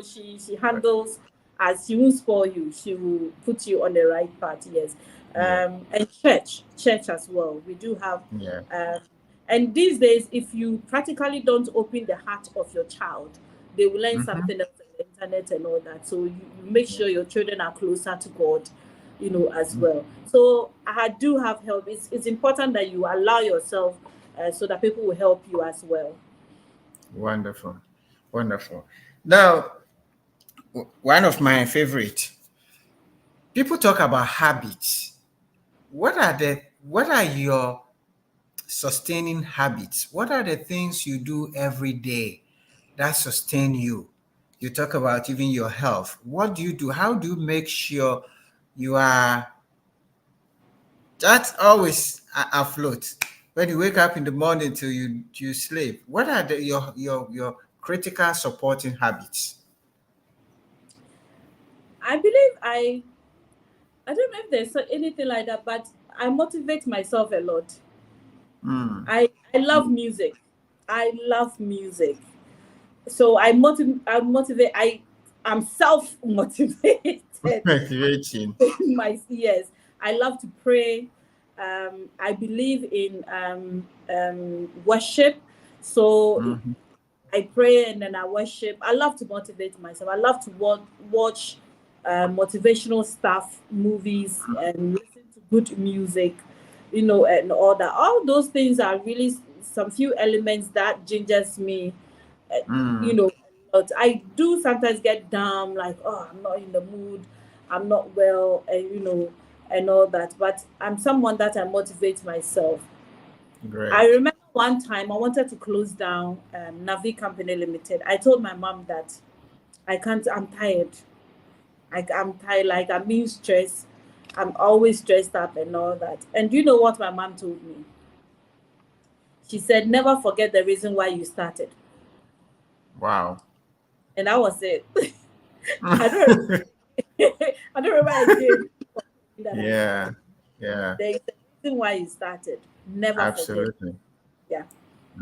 [SPEAKER 6] she handles, as she won't spoil you. She will put you on the right path. Yes. And church as well. We do have and these days, if you practically don't open the heart of your child, they will learn something else on the internet and all that. So you make sure your children are closer to God, as well. So I do have help. It's important that you allow yourself so that people will help you as well.
[SPEAKER 3] Wonderful. Wonderful. Now, one of my favorite, people talk about habits. What are your sustaining habits? What are the things you do every day that sustain you? You talk about even your health. What do you do? How do you make sure you are that's always afloat when you wake up in the morning till you sleep? What are your critical supporting habits?
[SPEAKER 6] I believe I don't know if there's anything like that, but I motivate myself a lot. I love music. I love music. So I'm self motivated.
[SPEAKER 3] Motivating.
[SPEAKER 6] Yes, I love to pray. I believe in worship. So I pray and then I worship. I love to motivate myself. I love to watch motivational stuff, movies, and listen to good music, and all that. All those things are really some few elements that gingers me, but I do sometimes get down, like, oh, I'm not in the mood, I'm not well, and and all that. But I'm someone that I motivate myself.
[SPEAKER 3] Great.
[SPEAKER 6] I remember one time I wanted to close down Naaviq Company Limited. I told my mom that I can't. I'm tired. I'm tired. Like, I'm being stressed. I'm always stressed up and all that. And you know what my mom told me? She said, "Never forget the reason why you started."
[SPEAKER 3] Wow.
[SPEAKER 6] And that was it. I don't. I don't remember again that I
[SPEAKER 3] Yeah.
[SPEAKER 6] started.
[SPEAKER 3] Yeah.
[SPEAKER 6] There is a reason why you started. Never forget.
[SPEAKER 3] Absolutely.
[SPEAKER 6] Yeah.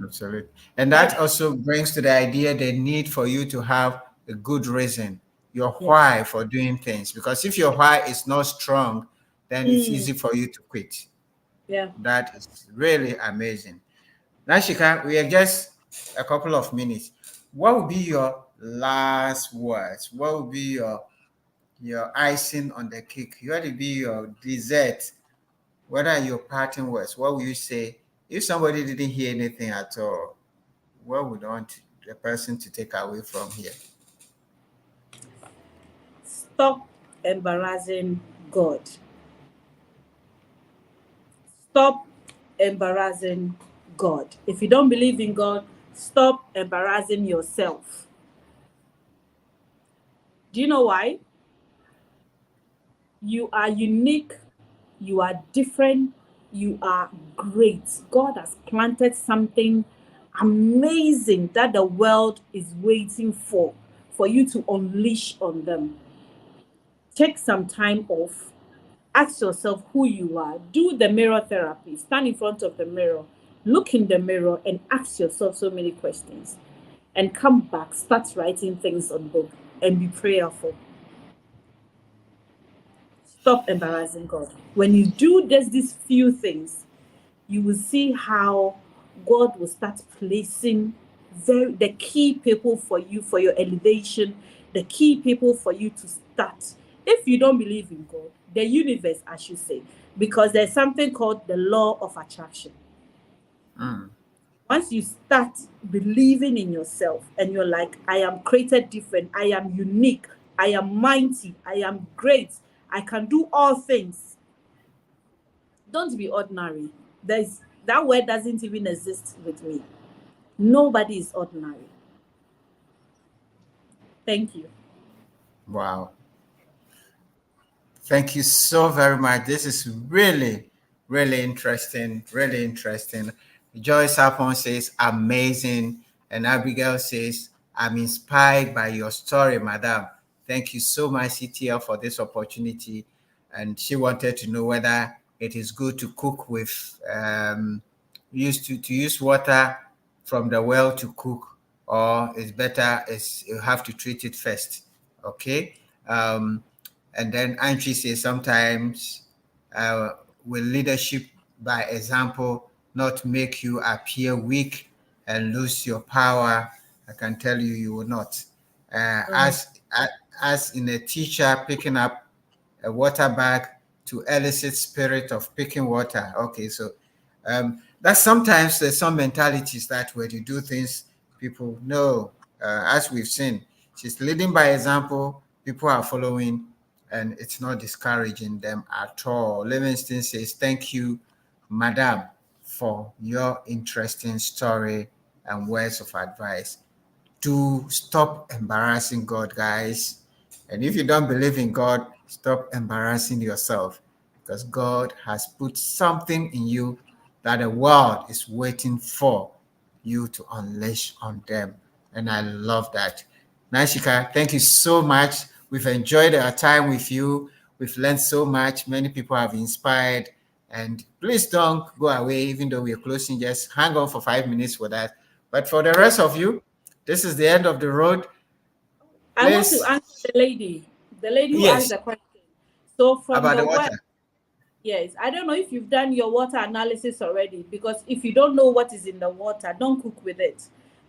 [SPEAKER 3] Absolutely. And that also brings to the idea the need for you to have a good reason, your
[SPEAKER 6] Yeah.
[SPEAKER 3] why for doing things. Because if your why is not strong, then it's easy for you to quit.
[SPEAKER 6] Yeah.
[SPEAKER 3] That is really amazing. Naashika, we are just a couple of minutes. What would be your last words? What would be your icing on the cake? What would be your dessert? What are your parting words? What would you say if somebody didn't hear anything at all? What would you want the person to take away from here?
[SPEAKER 6] Stop embarrassing God. Stop embarrassing God. If you don't believe in God, stop embarrassing yourself. Do you know why? You are unique, you are different, you are great. God has planted something amazing that the world is waiting for you to unleash on them. Take some time off. Ask yourself who you are. Do the mirror therapy. Stand in front of the mirror. Look in the mirror and ask yourself so many questions. And come back, start writing things on book and be prayerful. Stop embarrassing God. When you do just these few things, you will see how God will start placing the key people for you, for your elevation, the key people for you to start. If you don't believe in God, the universe, I should say, because there's something called the law of attraction. Once you start believing in yourself and you're like, I am created different, I am unique, I am mighty, I am great, I can do all things. Don't be ordinary. That word doesn't even exist with me. Nobody is ordinary. Thank you.
[SPEAKER 3] Wow. Thank you so very much. This is really, really interesting. Really interesting. Joyce Sapon says, amazing. And Abigail says, I'm inspired by your story, madam. Thank you so much, CTL, for this opportunity. And she wanted to know whether it is good to cook with, to use water from the well to cook, or it's better is you have to treat it first. Okay. And then Angie says sometimes with leadership by example not make you appear weak and lose your power. I can tell you, you will not. As in a teacher picking up a water bag to elicit spirit of picking water. Okay, so that's sometimes there's some mentalities that when you do things, people know, as we've seen, she's leading by example, people are following, and it's not discouraging them at all. Livingston says, thank you, madam, for your interesting story and words of advice. To stop embarrassing God, guys. And if you don't believe in God, stop embarrassing yourself, because God has put something in you that the world is waiting for you to unleash on them. And I love that. Naashika, thank you so much. We've enjoyed our time with you. We've learned so much. Many people have inspired. And please don't go away, even though we're closing. Just hang on for 5 minutes with that. But for the rest of you, this is the end of the road.
[SPEAKER 6] I want to answer the lady who asked the question. So from
[SPEAKER 3] about
[SPEAKER 6] the
[SPEAKER 3] water.
[SPEAKER 6] Yes, I don't know if you've done your water analysis already, because if you don't know what is in the water, don't cook with it.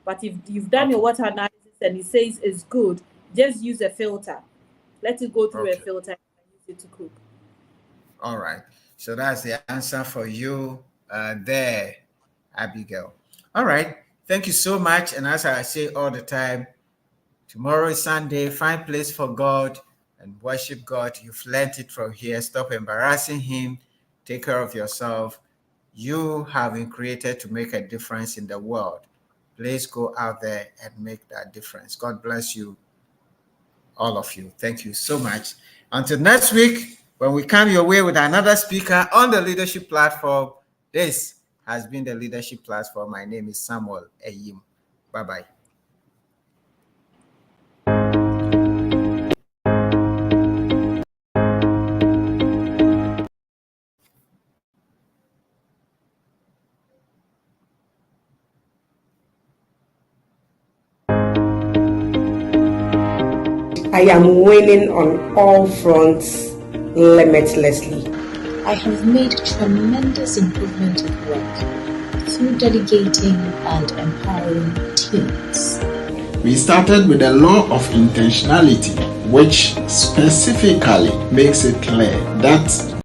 [SPEAKER 6] But if you've done your water analysis and it says it's good, just use a filter. Let it go through a filter and use it to cook.
[SPEAKER 3] All right. So that's the answer for you there, Abigail. All right. Thank you so much. And as I say all the time, tomorrow is Sunday. Find place for God and worship God. You've learned it from here. Stop embarrassing him. Take care of yourself. You have been created to make a difference in the world. Please go out there and make that difference. God bless you, all of you. Thank you so much. Until next week, when we come your way with another speaker on the leadership platform. This has been the leadership platform. My name is Samuel Eyim. Bye-bye.
[SPEAKER 1] I am winning on all fronts limitlessly.
[SPEAKER 2] I have made tremendous improvement at work through delegating and empowering teams.
[SPEAKER 8] We started with the law of intentionality, which specifically makes it clear that